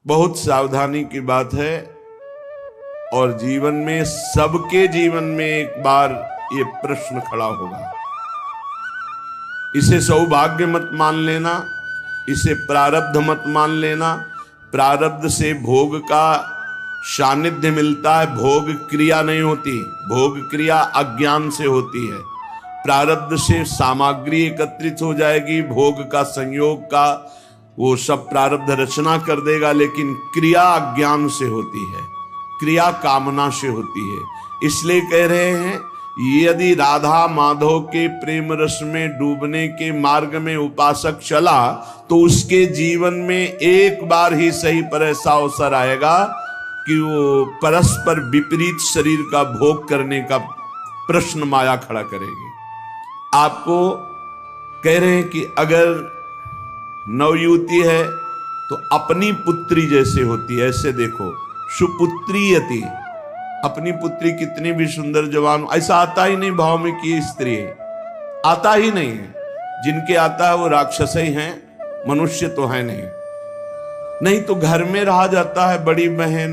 बहुत सावधानी की बात है। और जीवन में, सबके जीवन में एक बार ये प्रश्न खड़ा होगा। इसे सौभाग्य मत मान लेना, इसे प्रारब्ध मत मान लेना। प्रारब्ध से भोग का सानिध्य मिलता है, भोग क्रिया नहीं होती। भोग क्रिया अज्ञान से होती है। प्रारब्ध से सामग्री एकत्रित हो जाएगी, भोग का संयोग का वो सब प्रारब्ध रचना कर देगा, लेकिन क्रिया अज्ञान से होती है, क्रिया कामना से होती है। इसलिए कह रहे हैं, यदि राधा माधव के प्रेम रस में डूबने के मार्ग में उपासक चला तो उसके जीवन में एक बार ही सही पर ऐसा अवसर आएगा कि वो परस्पर विपरीत शरीर का भोग करने का प्रश्न माया खड़ा करेगी। आपको कह रहे हैं कि अगर नवयुवती है तो अपनी पुत्री जैसे होती है, ऐसे देखो, सुपुत्रीयति, अपनी पुत्री कितनी भी सुंदर जवान, ऐसा आता ही नहीं भाव में कि स्त्री है, आता ही नहीं है। जिनके आता है वो राक्षस ही हैं, मनुष्य तो है नहीं तो घर में रहा जाता है, बड़ी बहन,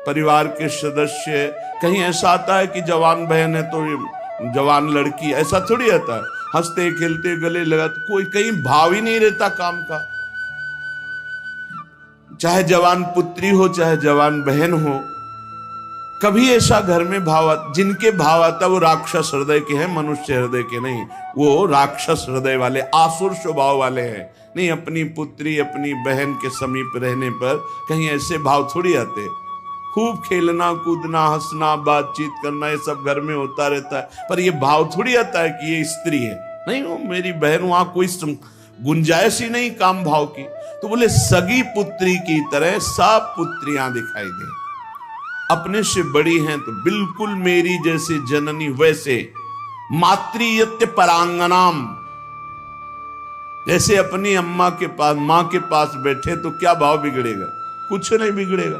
परिवार के सदस्य। कहीं ऐसा आता है कि जवान बहन है तो जवान लड़की, ऐसा थोड़ी आता है। हंसते खेलते गले लगाते, कोई कहीं भाव ही नहीं रहता काम का। चाहे जवान पुत्री हो चाहे जवान बहन हो, कभी ऐसा घर में भाव, जिनके भाव आता वो राक्षस हृदय के हैं, मनुष्य हृदय के नहीं। वो राक्षस हृदय वाले, आसुर स्वभाव वाले हैं। नहीं, अपनी पुत्री अपनी बहन के समीप रहने पर कहीं ऐसे भाव थोड़ी आते। खूब खेलना कूदना हंसना बातचीत करना ये सब घर में होता रहता है, पर ये भाव थोड़ी आता है कि ये स्त्री है। नहीं, वो मेरी बहन, वहां कोई गुंजाइश ही नहीं काम भाव की। तो बोले सगी पुत्री की तरह सब पुत्रियां दिखाई दे, अपने से बड़ी हैं तो बिल्कुल मेरी जैसे जननी वैसे। मातृयत्य परांगनाम, जैसे अपनी अम्मा के पास, मां के पास बैठे तो क्या भाव बिगड़ेगा? कुछ नहीं बिगड़ेगा।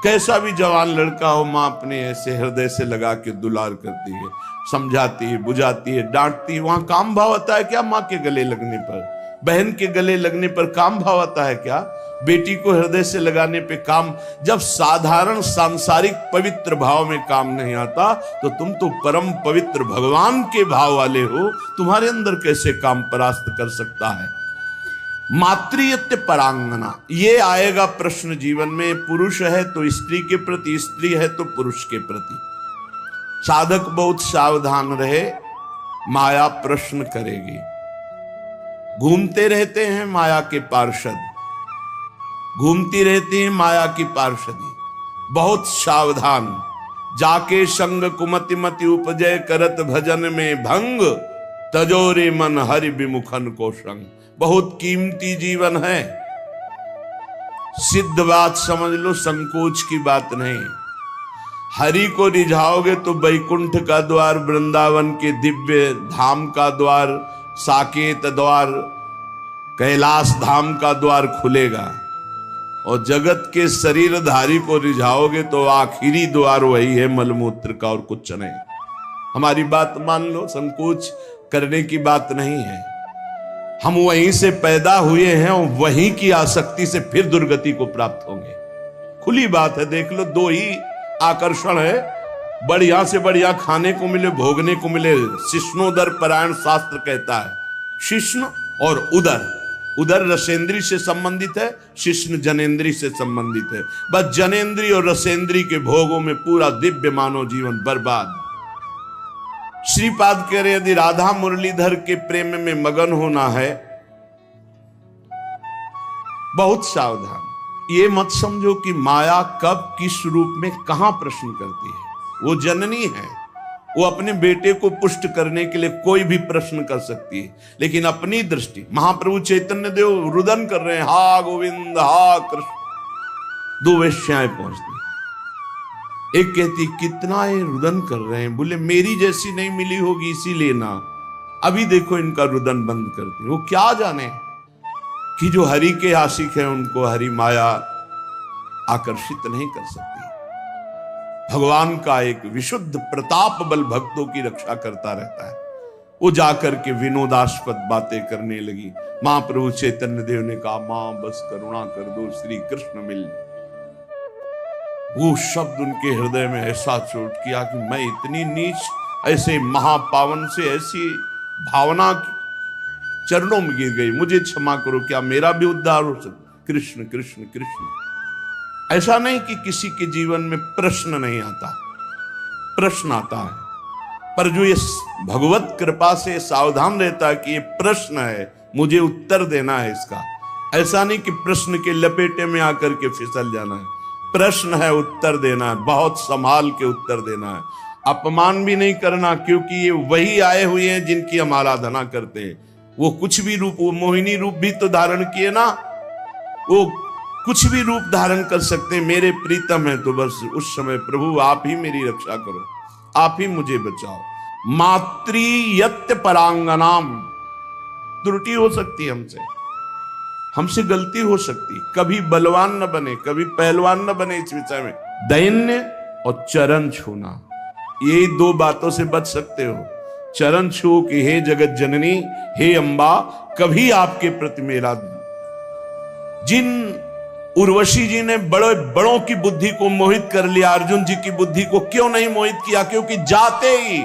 कैसा भी जवान लड़का हो, मां अपने ऐसे हृदय से लगा के दुलार करती है, समझाती है, बुझाती है, डांटती है। वहां काम भाव आता है क्या? मां के गले लगने पर, बहन के गले लगने पर काम भाव आता है क्या? बेटी को हृदय से लगाने पे काम। जब साधारण सांसारिक पवित्र भाव में काम नहीं आता तो तुम तो परम पवित्र भगवान के भाव वाले हो, तुम्हारे अंदर कैसे काम परास्त कर सकता है? मातृयत्य परांगना, ये आएगा प्रश्न जीवन में। पुरुष है तो स्त्री के प्रति, स्त्री है तो पुरुष के प्रति। साधक बहुत सावधान रहे, माया प्रश्न करेगी। घूमते रहते हैं माया के पार्षद, घूमती रहती है माया की पार्षदी। बहुत सावधान, जाके संग कुमति मति उपजय करत भजन में भंग, तजोरे मन हरि विमुखन को संग। बहुत कीमती जीवन है, सिद्ध बात समझ लो, संकोच की बात नहीं। हरि को रिझाओगे तो वैकुंठ का द्वार, वृंदावन के दिव्य धाम का द्वार, साकेत द्वार, कैलाश धाम का द्वार खुलेगा। और जगत के शरीरधारी को रिझाओगे तो आखिरी द्वार वही है, मलमूत्र का, और कुछ नहीं। हमारी बात मान लो, संकोच करने की बात नहीं है। हम वहीं से पैदा हुए हैं और वहीं की आसक्ति से फिर दुर्गति को प्राप्त होंगे। खुली बात है, देख लो, दो ही आकर्षण है, बढ़िया से बढ़िया खाने को मिले, भोगने को मिले। शिष्णोदर परायण शास्त्र कहता है, शिष्ण और उदर। उदर रसेंद्री से संबंधित है, शिष्ण जनेन्द्री से संबंधित है। बस जनेन्द्री और रसेंद्री के भोगों में पूरा दिव्य मानव जीवन बर्बाद। श्रीपाद कह रहे, यदि राधा मुरलीधर के प्रेम में मगन होना है, बहुत सावधान। ये मत समझो कि माया कब किस रूप में कहां प्रश्न करती है। वो जननी है, वो अपने बेटे को पुष्ट करने के लिए कोई भी प्रश्न कर सकती है, लेकिन अपनी दृष्टि। महाप्रभु चैतन्य देव रुदन कर रहे हैं, हा गोविंद हा कृष्ण। दो वेश्याएं पहुंचती, एक कहती कितना ये रुदन कर रहे हैं, बोले मेरी जैसी नहीं मिली होगी इसीलिए ना। अभी देखो इनका रुदन बंद करती। वो क्या जाने कि जो हरि के आशिक है उनको हरि माया आकर्षित नहीं कर सकती। भगवान का एक विशुद्ध प्रताप बल भक्तों की रक्षा करता रहता है। वो जाकर के विनोदास्पद बातें करने लगी। महाप्रभु चैतन्य देव ने कहा, मां बस करुणा कर दो, श्री कृष्ण मिल। वो शब्द उनके हृदय में ऐसा चोट किया कि मैं इतनी नीच, ऐसे महापावन से ऐसी भावना चरणों में गिर गई, मुझे क्षमा करो, क्या मेरा भी उद्धार हो सकता? कृष्ण कृष्ण कृष्ण। ऐसा नहीं कि किसी के जीवन में प्रश्न नहीं आता, प्रश्न आता है, पर जो ये भगवत कृपा से सावधान रहता है कि ये प्रश्न है, मुझे उत्तर देना है इसका। ऐसा नहीं कि प्रश्न के लपेटे में आकर के फिसल जाना है, प्रश्न है, उत्तर देना है, बहुत संभाल के उत्तर देना है। अपमान भी नहीं करना, क्योंकि ये वही आए हुए हैं जिनकी हम आराधना करते हैं। वो कुछ भी रूप, वो मोहिनी रूप भी तो धारण किए ना, वो कुछ भी रूप धारण कर सकते हैं। मेरे प्रीतम है तो बस उस समय प्रभु आप ही मेरी रक्षा करो, आप ही मुझे बचाओ। मातृयत्य परांगनाम, त्रुटि हो सकती है हमसे गलती हो सकती, कभी बलवान न बने, कभी पहलवान न बने इस विषय में। दैन्य और चरण छूना, ये दो बातों से बच सकते हो। चरण छू कि हे जगत जननी, हे अंबा, कभी आपके प्रति मेरा। जिन उर्वशी जी ने बड़े बड़ों की बुद्धि को मोहित कर लिया, अर्जुन जी की बुद्धि को क्यों नहीं मोहित किया? क्योंकि जाते ही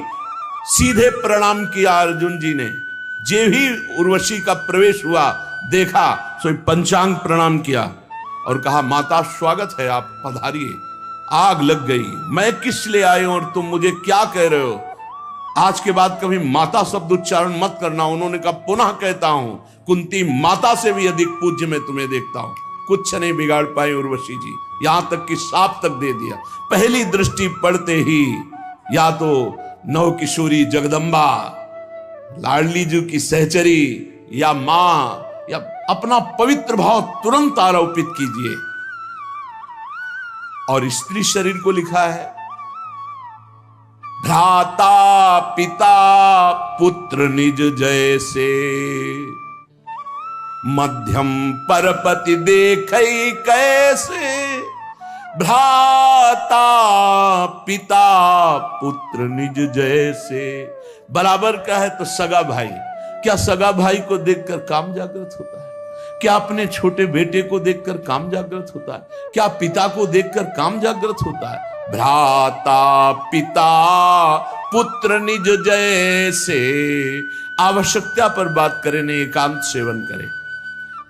सीधे प्रणाम किया अर्जुन जी ने। जे ही उर्वशी का प्रवेश हुआ, देखा सो पंचांग प्रणाम किया और कहा, माता स्वागत है, आप पधारिए। आग लग गई, मैं किस लिए आए हूं और तुम मुझे क्या कह रहे हो? आज के बाद कभी माता शब्द उच्चारण मत करना। उन्होंने कहा, पुनः कहता हूं, कुंती माता से भी अधिक पूज्य मैं तुम्हें देखता हूं। कुछ नहीं बिगाड़ पाए उर्वशी जी, यहां तक कि साप तक दे दिया। पहली दृष्टि पड़ते ही या तो नव किशोरी जगदम्बा, लाडली जी की सहचरी, या मां, या अपना पवित्र भाव तुरंत आरोपित कीजिए। और स्त्री शरीर को लिखा है, भ्राता पिता पुत्र निज जैसे, मध्यम परपति देखै कैसे। भ्राता पिता पुत्र निज जैसे, बराबर का है तो सगा भाई। क्या सगा भाई को देखकर काम जागृत होता है? क्या अपने छोटे बेटे को देखकर काम जागृत होता है? क्या पिता को देखकर काम जागृत होता है? भ्राता पिता पुत्र निज जैसे। आवश्यकता पर बात करें, नहीं एकांत सेवन करें।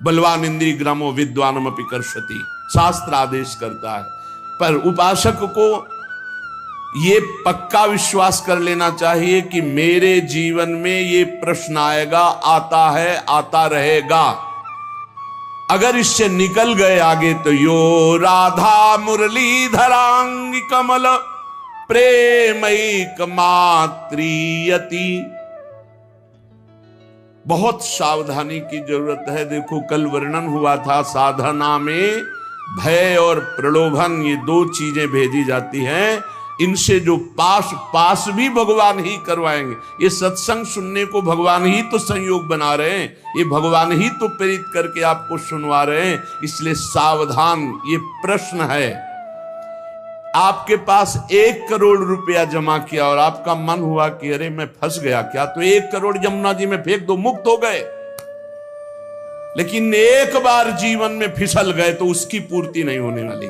बलवान इंद्रिय ग्रामो विद्वानम अपि कर्षति, शास्त्र आदेश करता है। पर उपासक को ये पक्का विश्वास कर लेना चाहिए कि मेरे जीवन में ये प्रश्न आएगा, आता है, आता रहेगा। अगर इससे निकल गए आगे तो यो राधा मुरलीधरांग कमल प्रेमैक मात्रियति। बहुत सावधानी की जरूरत है। देखो, कल वर्णन हुआ था, साधना में भय और प्रलोभन, ये दो चीजें भेजी जाती हैं। इनसे जो पास भी भगवान ही करवाएंगे। ये सत्संग सुनने को भगवान ही तो संयोग बना रहे हैं, ये भगवान ही तो प्रेरित करके आपको सुनवा रहे हैं। इसलिए सावधान। ये प्रश्न है, आपके पास 1 करोड़ रुपया जमा किया और आपका मन हुआ कि अरे मैं फंस गया क्या, तो 1 करोड़ यमुना जी में फेंक दो, मुक्त हो गए। लेकिन एक बार जीवन में फिसल गए तो उसकी पूर्ति नहीं होने वाली।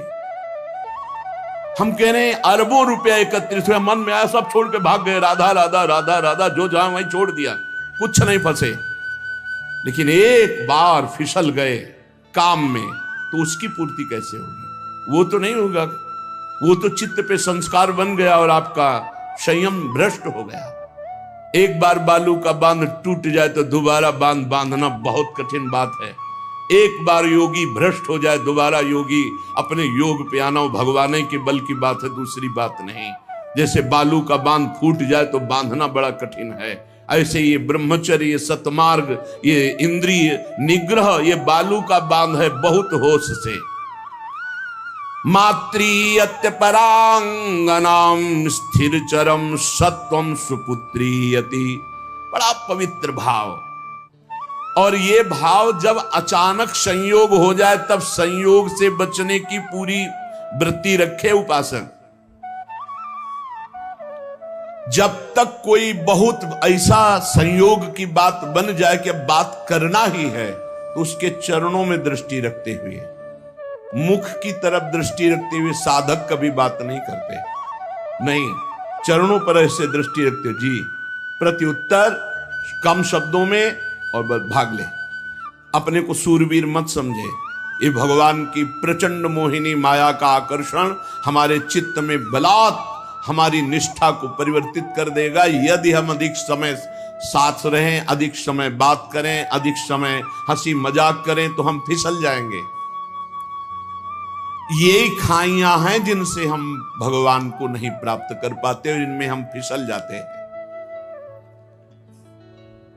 हम कह रहे हैं अरबों रुपया एकत्रित हुआ, मन में आया सब छोड़ के भाग गए, राधा राधा राधा राधा, जो जहां वहीं छोड़ दिया, कुछ नहीं फंसे। लेकिन एक बार फिसल गए काम में तो उसकी पूर्ति कैसे होगी? वो तो नहीं होगा। वो तो चित्त पे संस्कार बन गया और आपका संयम भ्रष्ट हो गया। एक बार बालू का बांध टूट जाए तो दोबारा बांध बांधना बहुत कठिन बात है। एक बार योगी भ्रष्ट हो जाए, दोबारा योगी अपने योग पे आना भगवान के बल की बात है, दूसरी बात नहीं। जैसे बालू का बांध फूट जाए तो बांधना बड़ा कठिन है, ऐसे ये ब्रह्मचर्य, ये सतमार्ग, ये इंद्रिय निग्रह, ये बालू का बांध है, बहुत होश से। मातृयत्य परांगनाम स्थिर चरम सत्वम सुपुत्रीयति। बड़ा पवित्र भाव। और ये भाव जब अचानक संयोग हो जाए तब संयोग से बचने की पूरी वृत्ति रखे उपासक। जब तक कोई बहुत ऐसा संयोग की बात बन जाए कि बात करना ही है, तो उसके चरणों में दृष्टि रखते हुए, मुख की तरफ दृष्टि रखते हुए साधक कभी बात नहीं करते। नहीं, चरणों पर ऐसे दृष्टि रखते, जी प्रत्युत्तर कम शब्दों में और बस भाग ले। अपने को सूरवीर मत समझे। ये भगवान की प्रचंड मोहिनी माया का आकर्षण हमारे चित्त में बलात् हमारी निष्ठा को परिवर्तित कर देगा, यदि हम अधिक समय साथ रहें, अधिक समय बात करें, अधिक समय हंसी मजाक करें, तो हम फिसल जाएंगे। ये खाइयां हैं जिनसे हम भगवान को नहीं प्राप्त कर पाते और इनमें हम फिसल जाते हैं।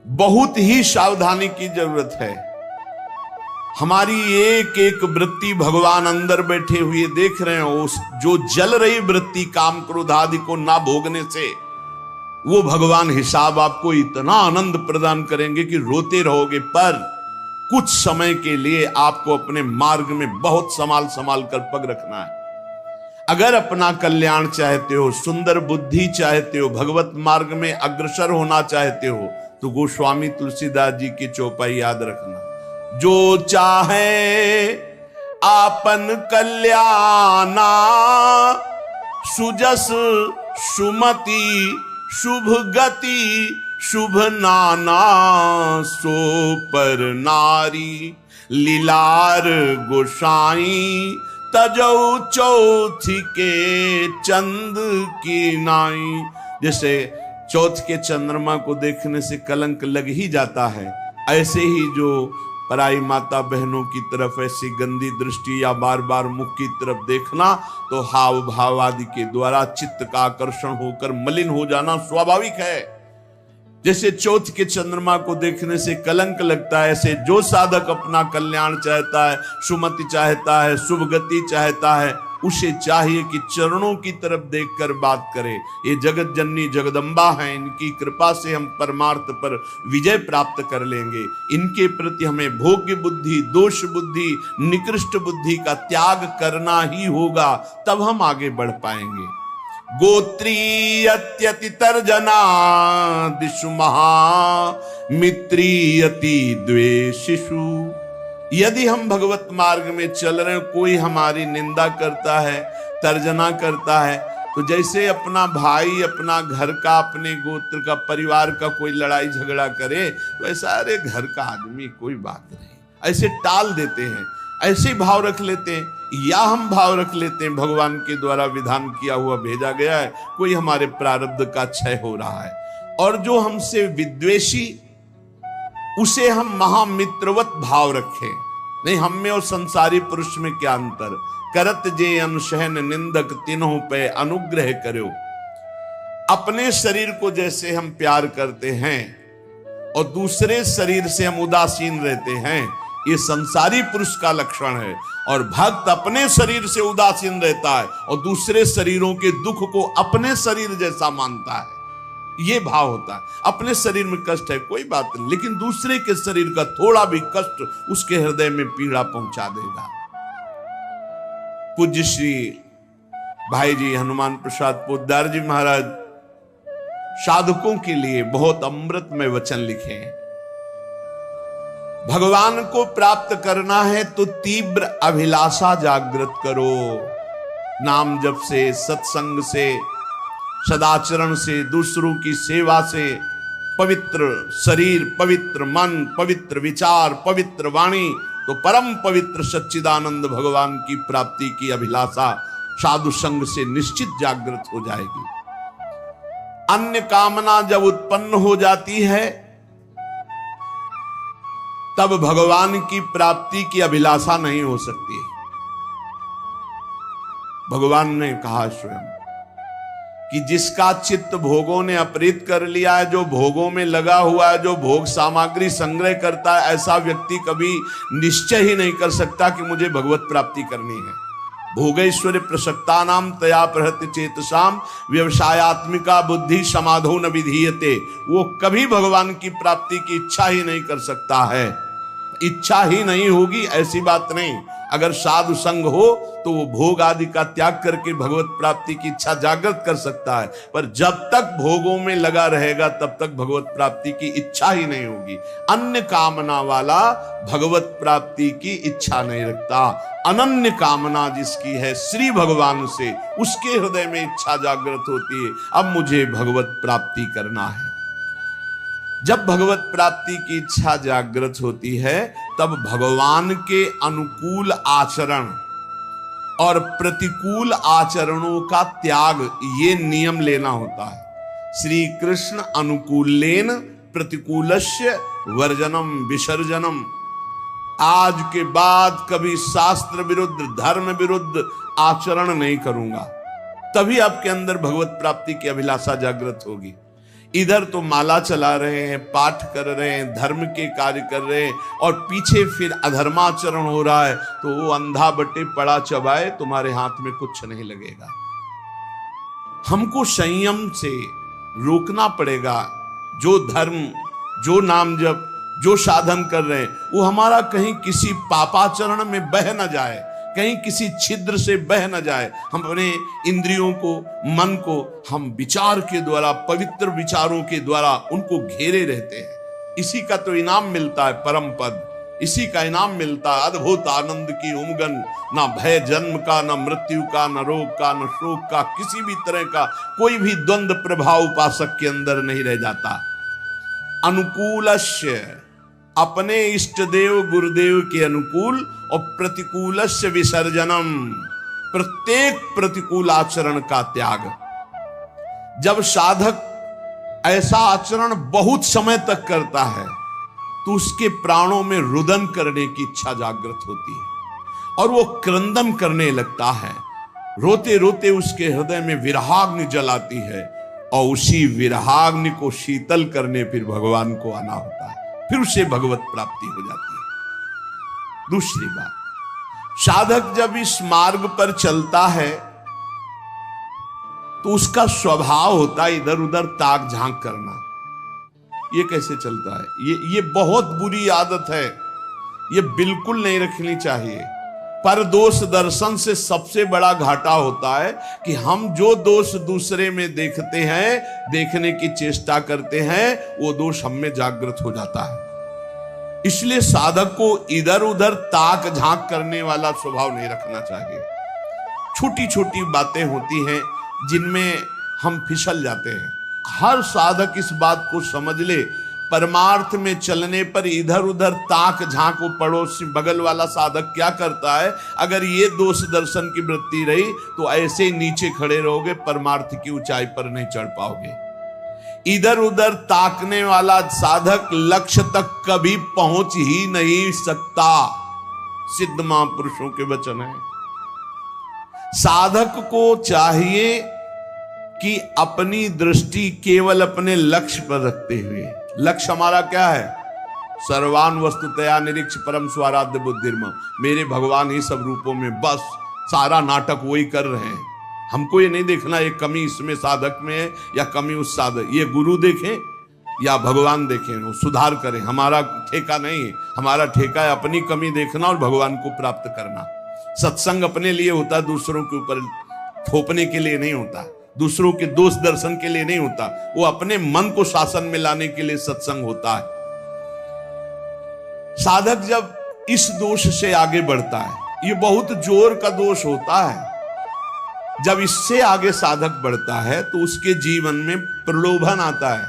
बहुत ही सावधानी की जरूरत है। हमारी एक एक वृत्ति भगवान अंदर बैठे हुए देख रहे हो। उस जो जल रही वृत्ति काम क्रोध आदि को ना भोगने से, वो भगवान हिसाब आपको इतना आनंद प्रदान करेंगे कि रोते रहोगे। पर कुछ समय के लिए आपको अपने मार्ग में बहुत संभाल संभाल कर पग रखना है। अगर अपना कल्याण चाहते हो, सुंदर बुद्धि चाहते हो, भगवत मार्ग में अग्रसर होना चाहते हो, तो गोस्वामी तुलसीदास जी की चौपाई याद रखना। जो चाहे आपन कल्याणा, सुजस सुमति शुभ गति शुभ नाना, सो पर नारी लीलार गोसाई, तजौ चौथी के चंद की नाई। जैसे चौथ के चंद्रमा को देखने से कलंक लग ही जाता है, ऐसे ही जो पराई माता बहनों की तरफ ऐसी गंदी दृष्टि या बार बार मुख की तरफ देखना, तो हाव भाव आदि के द्वारा चित्त का आकर्षण होकर मलिन हो जाना स्वाभाविक है। जैसे चौथ के चंद्रमा को देखने से कलंक लगता है, ऐसे जो साधक अपना कल्याण चाहता है, सुमति चाहता है, शुभ गति चाहता है, उसे चाहिए कि चरणों की तरफ देखकर बात करे। ये जगत जननी जगदम्बा हैं, इनकी कृपा से हम परमार्थ पर विजय प्राप्त कर लेंगे। इनके प्रति हमें भोग्य बुद्धि, दोष बुद्धि, निकृष्ट बुद्धि का त्याग करना ही होगा, तब हम आगे बढ़ पाएंगे। गोत्रीयत्यति तर्जना दिशु महा, मित्रीयति द्वेषिषु। यदि हम भगवत मार्ग में चल रहे हैं, कोई हमारी निंदा करता है, तर्जना करता है, तो जैसे अपना भाई, अपना घर का, अपने गोत्र का, परिवार का कोई लड़ाई झगड़ा करे, तो ऐसा अरे घर का आदमी कोई बात नहीं, ऐसे टाल देते हैं, ऐसे भाव रख लेते हैं। या हम भाव रख लेते हैं भगवान के द्वारा विधान किया हुआ भेजा गया है, कोई हमारे प्रारब्ध का क्षय हो रहा है, और जो हमसे विद्वेषी, उसे हम महामित्रवत भाव रखें। नहीं, हम में और संसारी पुरुष में क्या अंतर। करत जे अनुशहन निंदक, तीनों पे अनुग्रह करो। अपने शरीर को जैसे हम प्यार करते हैं और दूसरे शरीर से हम उदासीन रहते हैं, ये संसारी पुरुष का लक्षण है। और भक्त अपने शरीर से उदासीन रहता है और दूसरे शरीरों के दुख को अपने शरीर जैसा मानता है। ये भाव होता है। अपने शरीर में कष्ट है कोई बात नहीं, लेकिन दूसरे के शरीर का थोड़ा भी कष्ट उसके हृदय में पीड़ा पहुंचा देगा। पूज्य श्री भाई जी हनुमान प्रसाद पोद्दार जी महाराज साधकों के लिए बहुत अमृतमय वचन लिखे हैं। भगवान को प्राप्त करना है तो तीव्र अभिलाषा जागृत करो। नाम जप से, सत्संग से, सदाचरण से, दूसरों की सेवा से, पवित्र शरीर, पवित्र मन, पवित्र विचार, पवित्र वाणी, तो परम पवित्र सच्चिदानंद भगवान की प्राप्ति की अभिलाषा साधु संग से निश्चित जागृत हो जाएगी। अन्य कामना जब उत्पन्न हो जाती है, तब भगवान की प्राप्ति की अभिलाषा नहीं हो सकती। भगवान ने कहा स्वयं कि जिसका चित्त भोगों ने अपहृत कर लिया है, जो भोगों में लगा हुआ है, जो भोग सामग्री संग्रह करता है, ऐसा व्यक्ति कभी निश्चय ही नहीं कर सकता कि मुझे भगवत प्राप्ति करनी है। भोगैश्वर्य प्रसक्ता नाम तया प्रहृत्य चेतसाम, व्यवसायत्मिका बुद्धि समाधो न विधीयते। वो कभी भगवान की प्राप्ति की इच्छा ही नहीं कर सकता है। इच्छा ही नहीं होगी ऐसी बात नहीं, अगर साधु संग हो तो वो भोग आदि का त्याग करके भगवत प्राप्ति की इच्छा जागृत कर सकता है, पर जब तक भोगों में लगा रहेगा तब तक भगवत प्राप्ति की इच्छा ही नहीं होगी। अन्य कामना वाला भगवत प्राप्ति की इच्छा नहीं रखता। अनन्य कामना जिसकी है श्री भगवान से, उसके हृदय में इच्छा जागृत होती है, अब मुझे भगवत प्राप्ति करना है। जब भगवत प्राप्ति की इच्छा जागृत होती है तब भगवान के अनुकूल आचरण और प्रतिकूल आचरणों का त्याग, ये नियम लेना होता है। श्री कृष्ण अनुकूलेन प्रतिकूलस्य वर्जनम विसर्जनम। आज के बाद कभी शास्त्र विरुद्ध, धर्म विरुद्ध आचरण नहीं करूंगा, तभी आपके अंदर भगवत प्राप्ति की अभिलाषा जागृत होगी। इधर तो माला चला रहे हैं, पाठ कर रहे हैं, धर्म के कार्य कर रहे हैं, और पीछे फिर अधर्माचरण हो रहा है, तो वो अंधा बटे पड़ा चबाए, तुम्हारे हाथ में कुछ नहीं लगेगा। हमको संयम से रोकना पड़ेगा। जो धर्म, जो नाम जप, जो साधन कर रहे हैं, वो हमारा कहीं किसी पापाचरण में बह न जाए, कहीं किसी छिद्र से बह न जाए। हम अपने इंद्रियों को, मन को हम विचार के द्वारा, पवित्र विचारों के द्वारा उनको घेरे रहते हैं। इसी का तो इनाम मिलता है परम पद, इसी का इनाम मिलता है अद्भुत आनंद की उमगन। ना भय जन्म का, ना मृत्यु का, ना रोग का, ना शोक का, किसी भी तरह का कोई भी द्वंद्व प्रभाव उपासक के अंदर नहीं रह जाता। अनुकूलस्य, अपने इष्ट देव गुरुदेव के अनुकूल, और प्रतिकूलस्य विसर्जनम, प्रत्येक प्रतिकूल आचरण का त्याग। जब साधक ऐसा आचरण बहुत समय तक करता है तो उसके प्राणों में रुदन करने की इच्छा जागृत होती है और वो क्रंदन करने लगता है। रोते रोते उसके हृदय में विरहाग्नि जलाती है, और उसी विरहाग्नि को शीतल करने फिर भगवान को आना होता है, फिर उसे भगवत प्राप्ति हो जाती है। दूसरी बात, साधक जब इस मार्ग पर चलता है तो उसका स्वभाव होता है इधर उधर ताक झांक करना। ये कैसे चलता है? ये बहुत बुरी आदत है, ये बिल्कुल नहीं रखनी चाहिए। पर दोष दर्शन से सबसे बड़ा घाटा होता है कि हम जो दोष दूसरे में देखते हैं, देखने की चेष्टा करते हैं, वो दोष हम में जागृत हो जाता है। इसलिए साधक को इधर उधर ताक झांक करने वाला स्वभाव नहीं रखना चाहिए। छोटी छोटी बातें होती हैं जिनमें हम फिसल जाते हैं। हर साधक इस बात को समझ ले, परमार्थ में चलने पर इधर उधर ताक झांक, पड़ोसी बगल वाला साधक क्या करता है, अगर ये दोष दर्शन की वृत्ति रही तो ऐसे ही नीचे खड़े रहोगे, परमार्थ की ऊंचाई पर नहीं चढ़ पाओगे। इधर उधर ताकने वाला साधक लक्ष्य तक कभी पहुंच ही नहीं सकता। सिद्ध महापुरुषों के वचन है। साधक को चाहिए कि अपनी दृष्टि केवल अपने लक्ष्य पर रखते हुए, लक्ष्य हमारा क्या है? सर्वान वस्तुतया निरीक्ष परम स्वाराध्य बुद्धिर्मम, मेरे भगवान ही सब रूपों में, बस सारा नाटक वही कर रहे हैं। हमको ये नहीं देखना ये कमी इसमें साधक में है या कमी उस साधक, ये गुरु देखें या भगवान देखें, वो सुधार करें, हमारा ठेका नहीं है। हमारा ठेका है अपनी कमी देखना और भगवान को प्राप्त करना। सत्संग अपने लिए होता है, दूसरों के ऊपर थोपने के लिए नहीं होता, दूसरों के दोष दर्शन के लिए नहीं होता, वो अपने मन को शासन में लाने के लिए सत्संग होता है। साधक जब इस दोष से आगे बढ़ता है, ये बहुत जोर का दोष होता है, जब इससे आगे साधक बढ़ता है तो उसके जीवन में प्रलोभन आता है।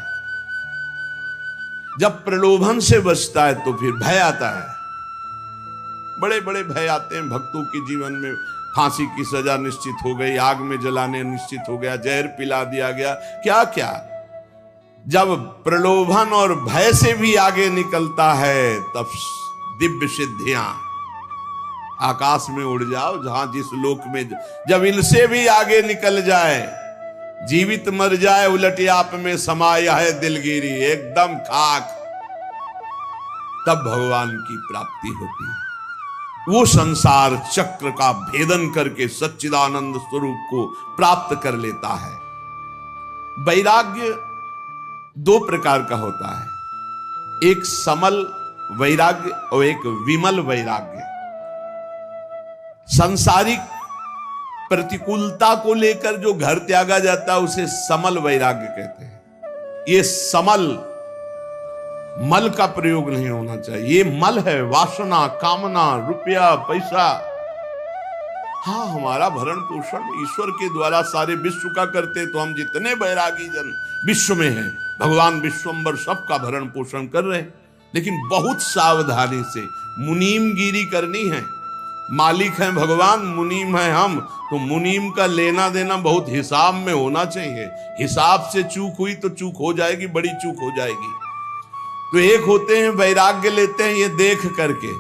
जब प्रलोभन से बचता है तो फिर भय आता है। बड़े बड़े भय आते हैं भक्तों के जीवन में। फांसी की सजा निश्चित हो गई, आग में जलाने निश्चित हो गया, जहर पिला दिया गया, क्या क्या। जब प्रलोभन और भय से भी आगे निकलता है तब दिव्य सिद्धियां, आकाश में उड़ जाओ जहां जिस लोक में, जब इनसे भी आगे निकल जाए, जीवित मर जाए उलट आप में समाया है दिलगिरी, एकदम खाक, तब भगवान की प्राप्ति होती है। वो संसार चक्र का भेदन करके सच्चिदानंद स्वरूप को प्राप्त कर लेता है। वैराग्य दो प्रकार का होता है, एक समल वैराग्य और एक विमल वैराग्य। सांसारिक प्रतिकूलता को लेकर जो घर त्यागा जाता है उसे समल वैराग्य कहते हैं। ये समल, मल का प्रयोग नहीं होना चाहिए। ये मल है वासना, कामना, रुपया, पैसा। हाँ, हमारा भरण पोषण ईश्वर के द्वारा सारे विश्व का करते, तो हम जितने बैरागी जन विश्व में हैं, भगवान विश्वंबर सबका भरण पोषण कर रहे हैं। लेकिन बहुत सावधानी से मुनीमगिरी करनी है। मालिक हैं भगवान, मुनीम है हम, तो मुनीम का लेना देना बहुत हिसाब में होना चाहिए। हिसाब से चूक हुई तो चूक हो जाएगी, बड़ी चूक हो जाएगी। तो एक होते हैं वैराग्य लेते हैं ये देख करके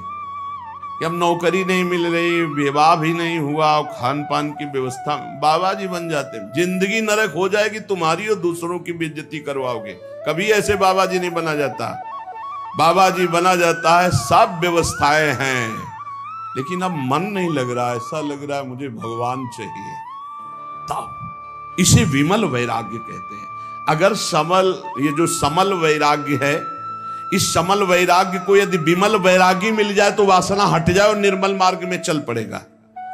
कि अब नौकरी नहीं मिल रही, विवाह भी नहीं हुआ, खान पान की व्यवस्था, बाबा जी बन जाते हैं। जिंदगी नरक हो जाएगी तुम्हारी और दूसरों की बेइज्जती करवाओगे। कभी ऐसे बाबा जी नहीं बना जाता। बाबा जी बना जाता है, सब व्यवस्थाएं हैं, लेकिन अब मन नहीं लग रहा, ऐसा लग रहा है मुझे भगवान चाहिए। तब इसे विमल वैराग्य कहते हैं। अगर समल, ये जो समल वैराग्य है, इस समल वैराग्य को यदि विमल वैरागी मिल जाए तो वासना हट जाए और निर्मल मार्ग में चल पड़ेगा।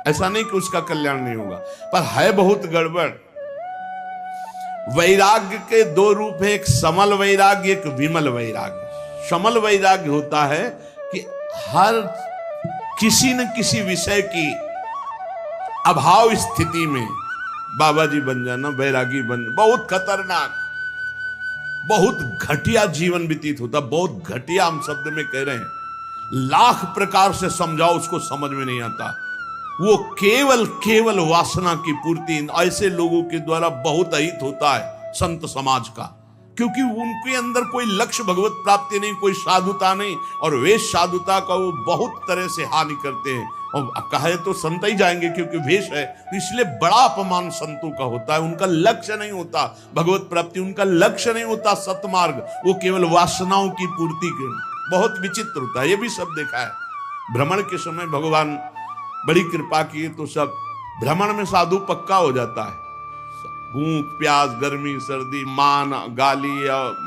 ऐसा नहीं कि उसका कल्याण नहीं होगा, पर है बहुत गड़बड़। वैराग्य के दो रूप है, एक समल वैराग्य, एक विमल वैराग्य। समल वैराग्य होता है कि हर किसी न किसी विषय की अभाव स्थिति में बाबा जी बन जाना, वैरागी बन, बहुत खतरनाक, बहुत घटिया जीवन व्यतीत होता। बहुत घटिया हम शब्द में कह रहे हैं, लाख प्रकार से समझाओ उसको समझ में नहीं आता। वो केवल वासना की पूर्ति ऐसे लोगों के द्वारा बहुत अहित होता है संत समाज का, क्योंकि उनके अंदर कोई लक्ष्य भगवत प्राप्ति नहीं, कोई साधुता नहीं, और वेश साधुता का वो बहुत तरह से हानि करते हैं। और कहे तो संत ही जाएंगे क्योंकि वेश है, तो इसलिए बड़ा अपमान संतों का होता है। उनका लक्ष्य नहीं होता भगवत प्राप्ति, उनका लक्ष्य नहीं होता सतमार्ग, वो केवल वासनाओं की पूर्ति के। बहुत विचित्र होता है, ये भी सब देखा है। भ्रमण के समय भगवान बड़ी कृपा की तो सब भ्रमण में साधु पक्का हो जाता है। भूख प्यास, गर्मी सर्दी, मान गाली,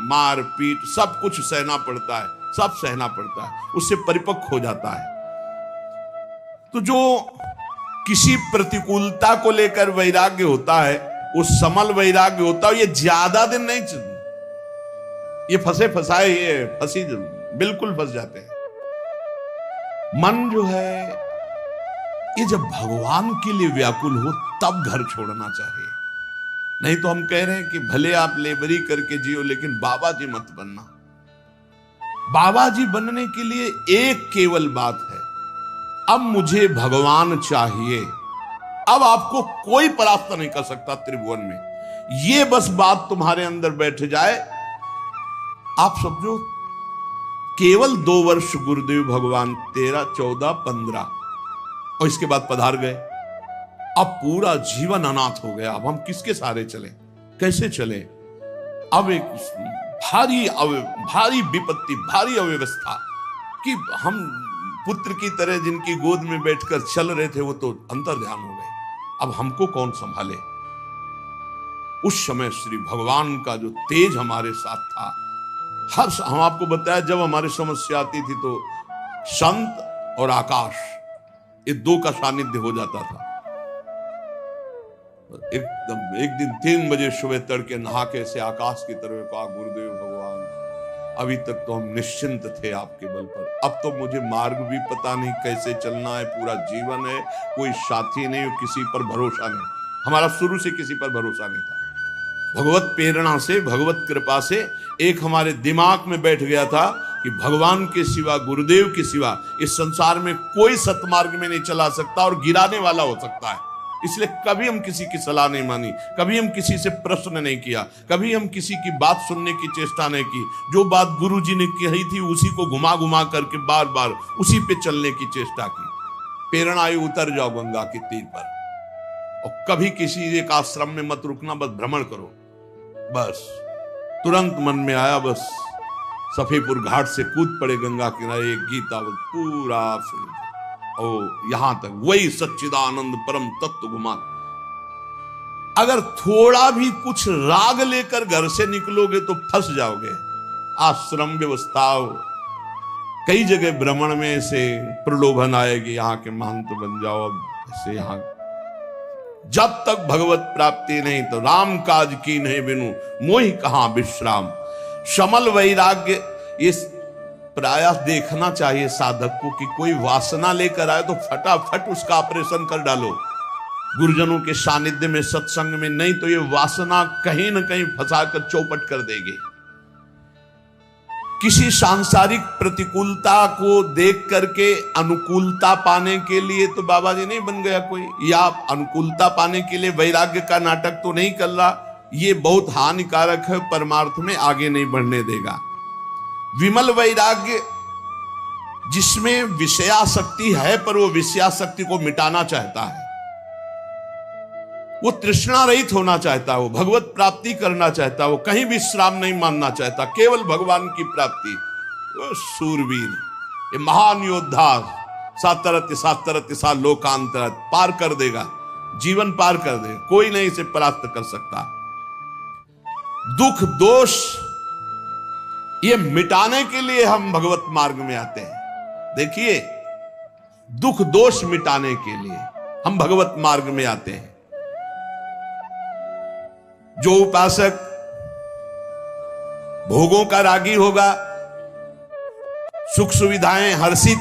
मार पीट, सब कुछ सहना पड़ता है, सब सहना पड़ता है, उससे परिपक्व हो जाता है। तो जो किसी प्रतिकूलता को लेकर वैराग्य होता है, वो समल वैराग्य होता है। ये ज्यादा दिन नहीं चलता, ये फंसे फंसाए, ये फंसी बिल्कुल फंस जाते हैं। मन जो है, ये जब भगवान के लिए व्याकुल हो तब घर छोड़ना चाहिए। नहीं तो हम कह रहे हैं कि भले आप लेबरी करके जियो, लेकिन बाबा जी मत बनना। बाबा जी बनने के लिए एक केवल बात है, अब मुझे भगवान चाहिए। अब आपको कोई परास्त नहीं कर सकता त्रिभुवन में। ये बस बात तुम्हारे अंदर बैठ जाए, आप समझो केवल 2 वर्ष गुरुदेव भगवान 13, 14, 15 और इसके बाद पधार गए। अब पूरा जीवन अनाथ हो गया। अब हम किसके सहारे चले, कैसे चले? अब एक भारी विपत्ति, भारी अव्यवस्था कि हम पुत्र की तरह जिनकी गोद में बैठकर चल रहे थे वो तो अंतर्ध्यान हो गए। अब हमको कौन संभाले? उस समय श्री भगवान का जो तेज हमारे साथ था, हम आपको बताया जब हमारी समस्या आती थी तो संत और आकाश, ये 2 का सानिध्य हो जाता था। एकदम एक दिन 3 बजे सुबह तड़के नहा के से आकाश की तरफ कहा, गुरुदेव भगवान अभी तक तो हम निश्चिंत थे आपके बल पर, अब तो मुझे मार्ग भी पता नहीं कैसे चलना है, पूरा जीवन है, कोई साथी नहीं, किसी पर भरोसा नहीं। हमारा शुरू से किसी पर भरोसा नहीं था। भगवत प्रेरणा से, भगवत कृपा से एक हमारे दिमाग में बैठ गया था कि भगवान के सिवा, गुरुदेव के सिवा इस संसार में कोई सतमार्ग में नहीं चला सकता और गिराने वाला हो सकता है। इसलिए कभी हम किसी की सलाह नहीं मानी, कभी हम किसी से प्रश्न नहीं किया, कभी हम किसी की बात सुनने की चेष्टा नहीं की। जो बात गुरु जी ने कही थी उसी को घुमा घुमा करके बार बार उसी पे चलने की चेष्टा की। प्रेरणा आई, उतर जाओ गंगा की तीर पर और कभी किसी एक आश्रम में मत रुकना, बस भ्रमण करो। बस तुरंत मन में आया, बस सफेपुर घाट से कूद पड़े गंगा किनारे, एक गीता पूरा ओ यहां तक वही सच्चिदानंद परम तत्व घुमा। अगर थोड़ा भी कुछ राग लेकर घर से निकलोगे तो फंस जाओगे। आश्रम व्यवस्था, कई जगह भ्रमण में से प्रलोभन आएगी, यहाँ के महंत बन जाओ, अब से यहां जब तक भगवत प्राप्ति नहीं तो राम काज की नहीं बिनु मोहि कहां विश्राम। शमल वैराग्य, इस प्रयास देखना चाहिए साधक को कि कोई वासना लेकर आए तो फटाफट उसका ऑपरेशन कर डालो गुरुजनों के सानिध्य में, सत्संग में, नहीं तो ये वासना कहीं ना कहीं फंसाकर चौपट कर देगी। किसी सांसारिक प्रतिकूलता को देख करके अनुकूलता पाने के लिए तो बाबा जी नहीं बन गया कोई, या अनुकूलता पाने के लिए वैराग्य का नाटक तो नहीं कर रहा। ये बहुत हानिकारक है, परमार्थ में आगे नहीं बढ़ने देगा। विमल वैराग्य जिसमें विषयासक्ति है पर वो विषयासक्ति को मिटाना चाहता है, वो तृष्णा रहित होना चाहता है, वो भगवत प्राप्ति करना चाहता है, वो कहीं विश्राम नहीं मानना चाहता, केवल भगवान की प्राप्ति। वो सूरवीर, ये महान योद्धा सातरत सा लोकांतरत पार कर देगा, जीवन पार कर देगा, कोई नहीं इसे परास्त कर सकता। दुख दोष ये मिटाने के लिए हम भगवत मार्ग में आते हैं। देखिए, दुख दोष मिटाने के लिए हम भगवत मार्ग में आते हैं। जो उपासक भोगों का रागी होगा, सुख सुविधाएं हर्षित,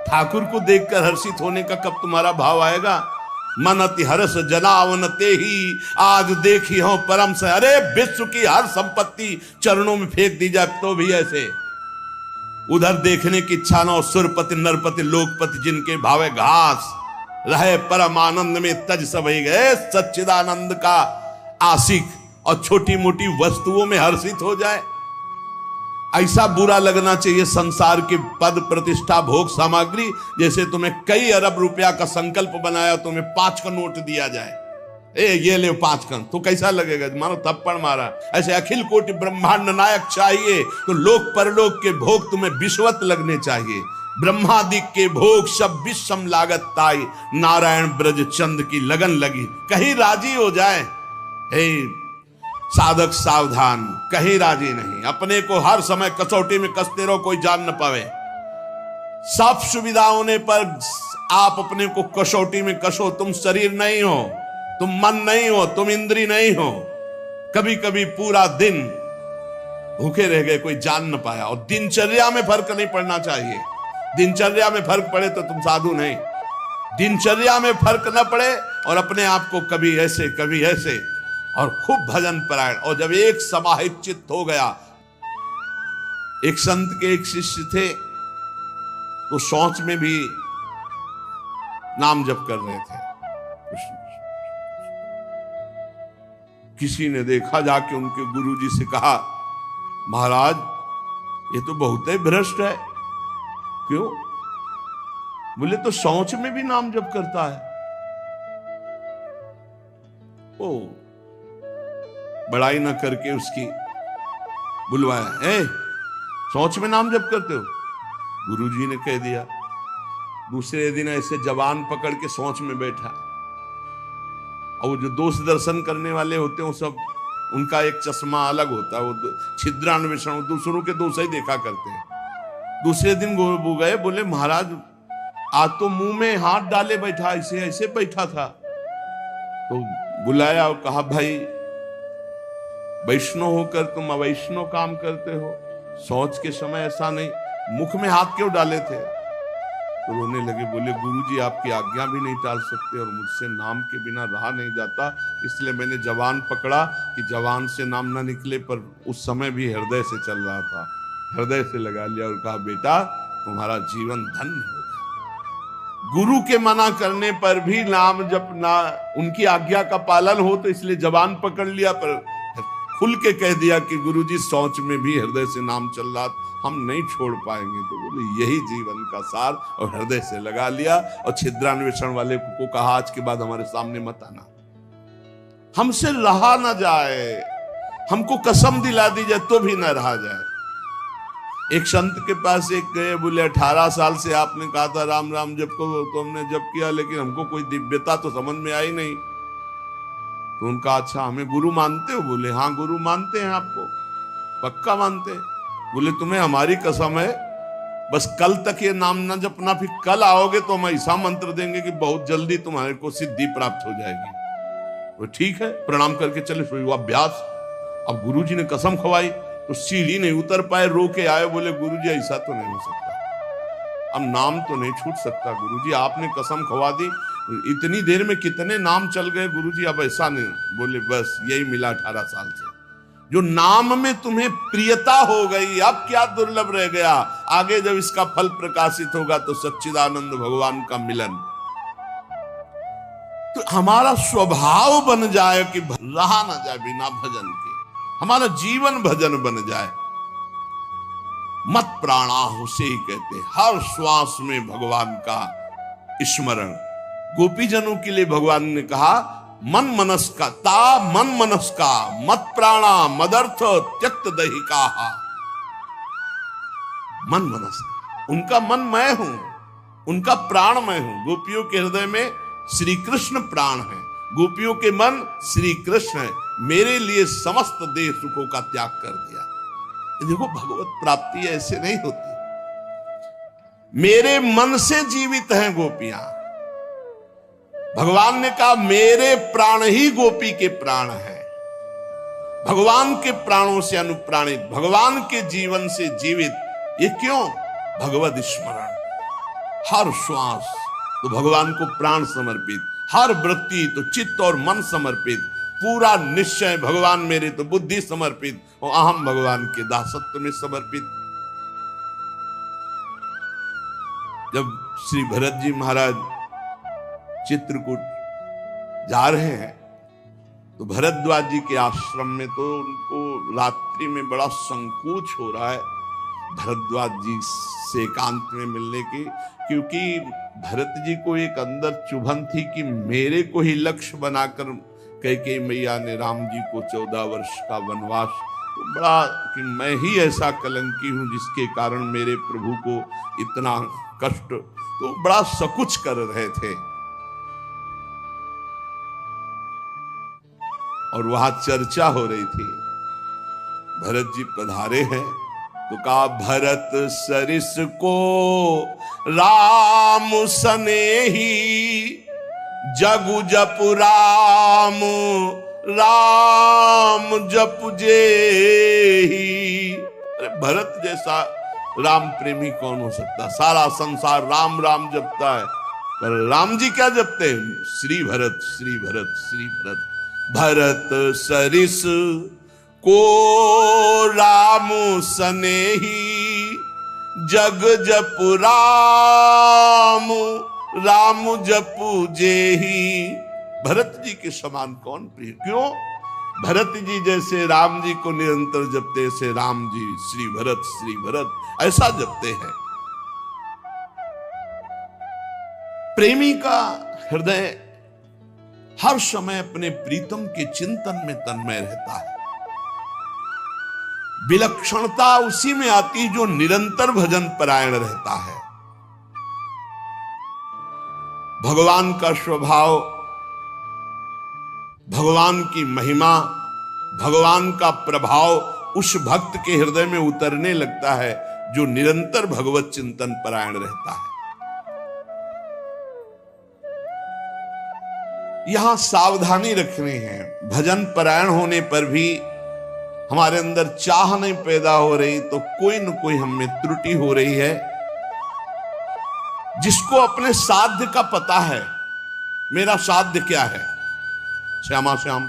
ठाकुर को देखकर हर्षित होने का कब तुम्हारा भाव आएगा? मन अति हर्ष जनावन ते ही आज देखी हो परम से। अरे विश्व की हर संपत्ति चरणों में फेंक दी जाए तो भी ऐसे उधर देखने की इच्छा न हो। सुरपति नरपति लोकपति जिनके भावे घास रहे, परम आनंद में तज सब गए, सच्चिदानंद का आशिक और छोटी मोटी वस्तुओं में हर्षित हो जाए। ऐसा बुरा लगना चाहिए संसार की पद प्रतिष्ठा भोग सामग्री। जैसे तुम्हें कई अरब रुपया का संकल्प बनाया, तुम्हें 5 का नोट दिया जाए, ये ले 5 का, तो कैसा लगेगा? मानो थप्पड़ मारा। ऐसे अखिल कोटि ब्रह्मांड नायक चाहिए तो लोक परलोक के भोग तुम्हें विश्वत लगने चाहिए। ब्रह्मादि के भोग सब विषम लागत ताई, नारायण ब्रज चंद की लगन लगी, कहीं राजी हो जाए। हे साधक सावधान, कहीं राजी नहीं। अपने को हर समय कसौटी में कसते रहो, कोई जान न पावे। सब सुविधा होने पर आप अपने को कसौटी में कसो। तुम शरीर नहीं हो, तुम मन नहीं हो, तुम इंद्री नहीं हो। कभी कभी पूरा दिन भूखे रह गए, कोई जान न पाया। और दिनचर्या में फर्क नहीं पड़ना चाहिए। दिनचर्या में फर्क पड़े तो तुम साधु नहीं। दिनचर्या में फर्क न पड़े और अपने आप को कभी ऐसे कभी ऐसे, और खूब भजन परायण। और जब एक समाहित चित्त हो गया, एक संत के एक शिष्य थे तो शौच में भी नाम जप कर रहे थे। किसी ने देखा, जाके उनके गुरुजी से कहा, महाराज ये तो बहुत ही भ्रष्ट है। क्यों? बोले तो शौच में भी नाम जप करता है। ओ बड़ाई ना करके उसकी बुलवाया, ए शौच में नाम जप करते हो? गुरुजी ने कह दिया। दूसरे दिन ऐसे जवान पकड़ के शौच में बैठा, और वो जो दोष दर्शन करने वाले होते हैं वो सब, उनका एक चश्मा अलग होता है, वो छिद्रान्वेषण, दूसरों के दोष ही देखा करते हैं। दूसरे दिन वो गए, बोले महाराज आज तो मुंह में हाथ डाले बैठा, ऐसे ऐसे बैठा था। तो बुलाया और कहा, भाई वैष्णव होकर तुम अवैष्णव काम करते हो, शौच के समय ऐसा नहीं, मुख में हाथ क्यों डाले थे? तो रोने लगे, बोले गुरुजी आपकी आज्ञा भी नहीं टाल सकते और मुझसे नाम के बिना रहा नहीं जाता, इसलिए मैंने जवान पकड़ा कि जवान से नाम ना निकले। पर उस समय भी हृदय से चल रहा था, हृदय से लगा लिया और कहा, बेटा तुम्हारा जीवन धन्य हो गया। गुरु के मना करने पर भी नाम जब ना उनकी आज्ञा का पालन हो तो इसलिए जवान पकड़ लिया, पर खुल के कह दिया कि गुरुजी शौच में भी हृदय से नाम चल रहा, हम नहीं छोड़ पाएंगे। तो बोले यही जीवन का सार, और हृदय से लगा लिया। और छिद्रान्वेषण वाले को कहा, आज के बाद हमारे सामने मत आना, हमसे रहा ना जाए, हमको कसम दिला दी जाए तो भी ना रहा जाए। एक संत के पास एक गए, बोले 18 साल से आपने कहा था राम राम जप को, तो हमने जप किया, लेकिन हमको कोई दिव्यता तो समझ में आई नहीं। तो उनका, अच्छा हमें गुरु मानते हो? बोले हाँ गुरु मानते हैं, आपको पक्का मानते हैं। बोले तुम्हें हमारी कसम है बस कल तक ये नाम ना जपना, फिर कल आओगे तो हम ऐसा मंत्र देंगे कि बहुत जल्दी तुम्हारे को सिद्धि प्राप्त हो जाएगी। तो ठीक है, प्रणाम करके चले, शुरू हुआ अभ्यास। अब गुरुजी ने कसम खवाई तो सीढ़ी नहीं उतर पाए, रो के आए, बोले गुरुजी ऐसा तो नहीं हो सकता, अब नाम तो नहीं छूट सकता गुरुजी, आपने कसम खवा दी, इतनी देर में कितने नाम चल गए गुरुजी, अब ऐसा नहीं। बोले बस यही मिला 18 साल से, जो नाम में तुम्हें प्रियता हो गई, अब क्या दुर्लभ रह गया, आगे जब इसका फल प्रकाशित होगा तो सच्चिदानंद भगवान का मिलन। तो हमारा स्वभाव बन जाए कि रहा ना जाए बिना भजन के, हमारा जीवन भजन बन जाए। मत प्राणाह उसे ही कहते, हर श्वास में भगवान का स्मरण। गोपीजनों के लिए भगवान ने कहा मन मनस का ता मन मनस का मत प्राणा मदर्थ त्यक्त दहिका। मन मनस, उनका मन मैं हूं, उनका प्राण मैं हूं। गोपियों के हृदय में श्री कृष्ण प्राण है, गोपियों के मन श्री कृष्ण है, मेरे लिए समस्त देह सुखों का त्याग कर दिया। देखो भगवत प्राप्ति ऐसे नहीं होती, मेरे मन से जीवित हैं गोपियां। भगवान ने कहा मेरे प्राण ही गोपी के प्राण हैं, भगवान के प्राणों से अनुप्राणित, भगवान के जीवन से जीवित। ये क्यों? भगवत स्मरण, हर श्वास तो भगवान को प्राण समर्पित, हर वृत्ति तो चित्त और मन समर्पित, पूरा निश्चय भगवान मेरे तो बुद्धि समर्पित और अहम भगवान के दासत्व में समर्पित। जब श्री भरत जी महाराज चित्रकूट जा रहे हैं तो भरद्वाज जी के आश्रम में तो उनको रात्रि में बड़ा संकोच हो रहा है भरद्वाज जी से एकांत में मिलने की, क्योंकि भरत जी को एक अंदर चुभन थी कि मेरे को ही लक्ष्य बनाकर कैकेयी मैया ने राम जी को 14 वर्ष का वनवास, तो बड़ा कि मैं ही ऐसा कलंकी हूं जिसके कारण मेरे प्रभु को इतना कष्ट, तो बड़ा सकुच कर रहे थे। और वहां चर्चा हो रही थी, भरत जी पधारे हैं तो कहा भरत सरिस को राम सनेही, जगु जपु राम राम जपु जेही। अरे भरत जैसा राम प्रेमी कौन हो सकता, सारा संसार राम राम जपता है, पर राम जी क्या जपते हैं? श्री भरत श्री भरत श्री भरत। भरत सरिस को राम सनेही, जग जपु राम राम जपु जेही। भरत जी के समान कौन प्रिय? क्यों? भरत जी जैसे राम जी को निरंतर जपते से राम जी श्री भरत ऐसा जपते हैं। प्रेमी का हृदय हर समय अपने प्रीतम के चिंतन में तन्मय रहता है। विलक्षणता उसी में आती जो निरंतर भजन परायण रहता है। भगवान का स्वभाव, भगवान की महिमा, भगवान का प्रभाव उस भक्त के हृदय में उतरने लगता है जो निरंतर भगवत चिंतन परायण रहता है। यहां सावधानी रखनी है, भजन परायण होने पर भी हमारे अंदर चाह नहीं पैदा हो रही तो कोई न कोई हम में त्रुटि हो रही है। जिसको अपने साध्य का पता है, मेरा साध्य क्या है, श्यामा श्याम,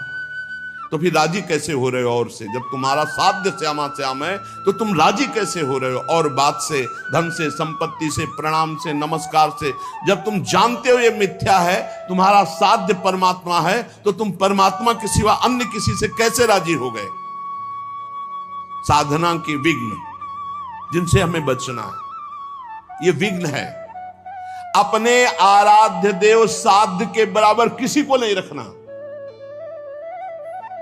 तो फिर राजी कैसे हो रहे हो और से? जब तुम्हारा साध्य श्यामा श्याम है तो तुम राजी कैसे हो रहे हो और बात से, धन से, संपत्ति से, प्रणाम से, नमस्कार से? जब तुम जानते हो ये मिथ्या है, तुम्हारा साध्य परमात्मा है, तो तुम परमात्मा के सिवा अन्य किसी से कैसे राजी हो गए? साधना की विघ्न जिनसे हमें बचना है, ये विघ्न है। अपने आराध्य देव साध्य के बराबर किसी को नहीं रखना,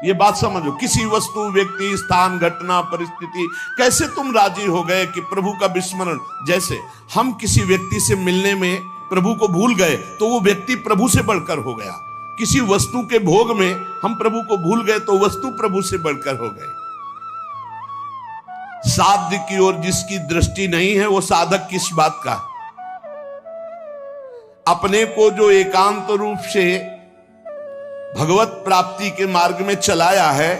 ये बात समझो। किसी वस्तु, व्यक्ति, स्थान, घटना, परिस्थिति, कैसे तुम राजी हो गए कि प्रभु का विस्मरण? जैसे हम किसी व्यक्ति से मिलने में प्रभु को भूल गए तो वो व्यक्ति प्रभु से बढ़कर हो गया। किसी वस्तु के भोग में हम प्रभु को भूल गए तो वस्तु प्रभु से बढ़कर हो गए। साध्य की ओर जिसकी दृष्टि नहीं है वो साधक किस बात का? अपने को जो एकांत रूप से भगवत प्राप्ति के मार्ग में चलाया है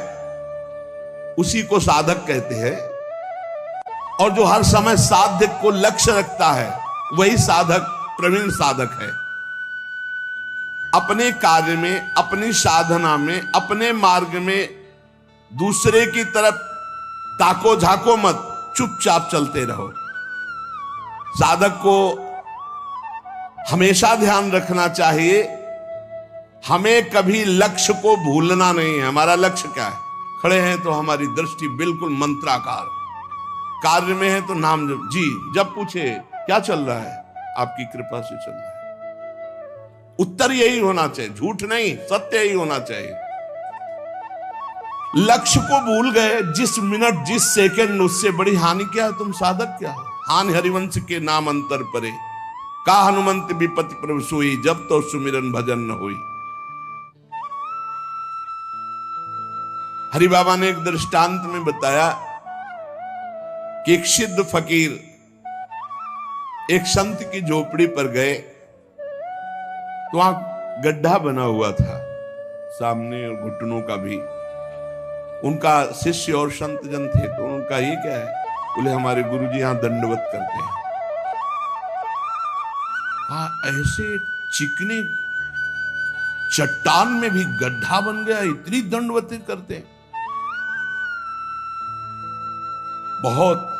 उसी को साधक कहते हैं, और जो हर समय साध्य को लक्ष्य रखता है वही साधक प्रवीण साधक है। अपने कार्य में, अपनी साधना में, अपने मार्ग में दूसरे की तरफ ताको झाको मत, चुपचाप चलते रहो। साधक को हमेशा ध्यान रखना चाहिए, हमें कभी लक्ष्य को भूलना नहीं है। हमारा लक्ष्य क्या है? खड़े हैं तो हमारी दृष्टि बिल्कुल मंत्राकार, कार्य में है तो नाम जप। जी जब पूछे क्या चल रहा है, आपकी कृपा से चल रहा है। उत्तर यही होना चाहिए, झूठ नहीं, सत्य ही होना चाहिए। लक्ष्य को भूल गए जिस मिनट, जिस सेकंड, उससे बड़ी हानि क्या है? तुम साधक क्या है? हानि हरिवंश के नाम अंतर परे, का हनुमंत विपत्ति प्रभु सोई, जब तो सुमिरन भजन न हुई। हरि बाबा ने एक दृष्टांत में बताया कि एक सिद्ध फकीर एक संत की झोपड़ी पर गए तो वहां गड्ढा बना हुआ था सामने और घुटनों का भी। उनका शिष्य और संत जन थे तो उनका ये क्या है? बोले हमारे गुरुजी यहां दंडवत करते हैं। हाँ, ऐसे चिकने चट्टान में भी गड्ढा बन गया, इतनी दंडवतें करते हैं। बहुत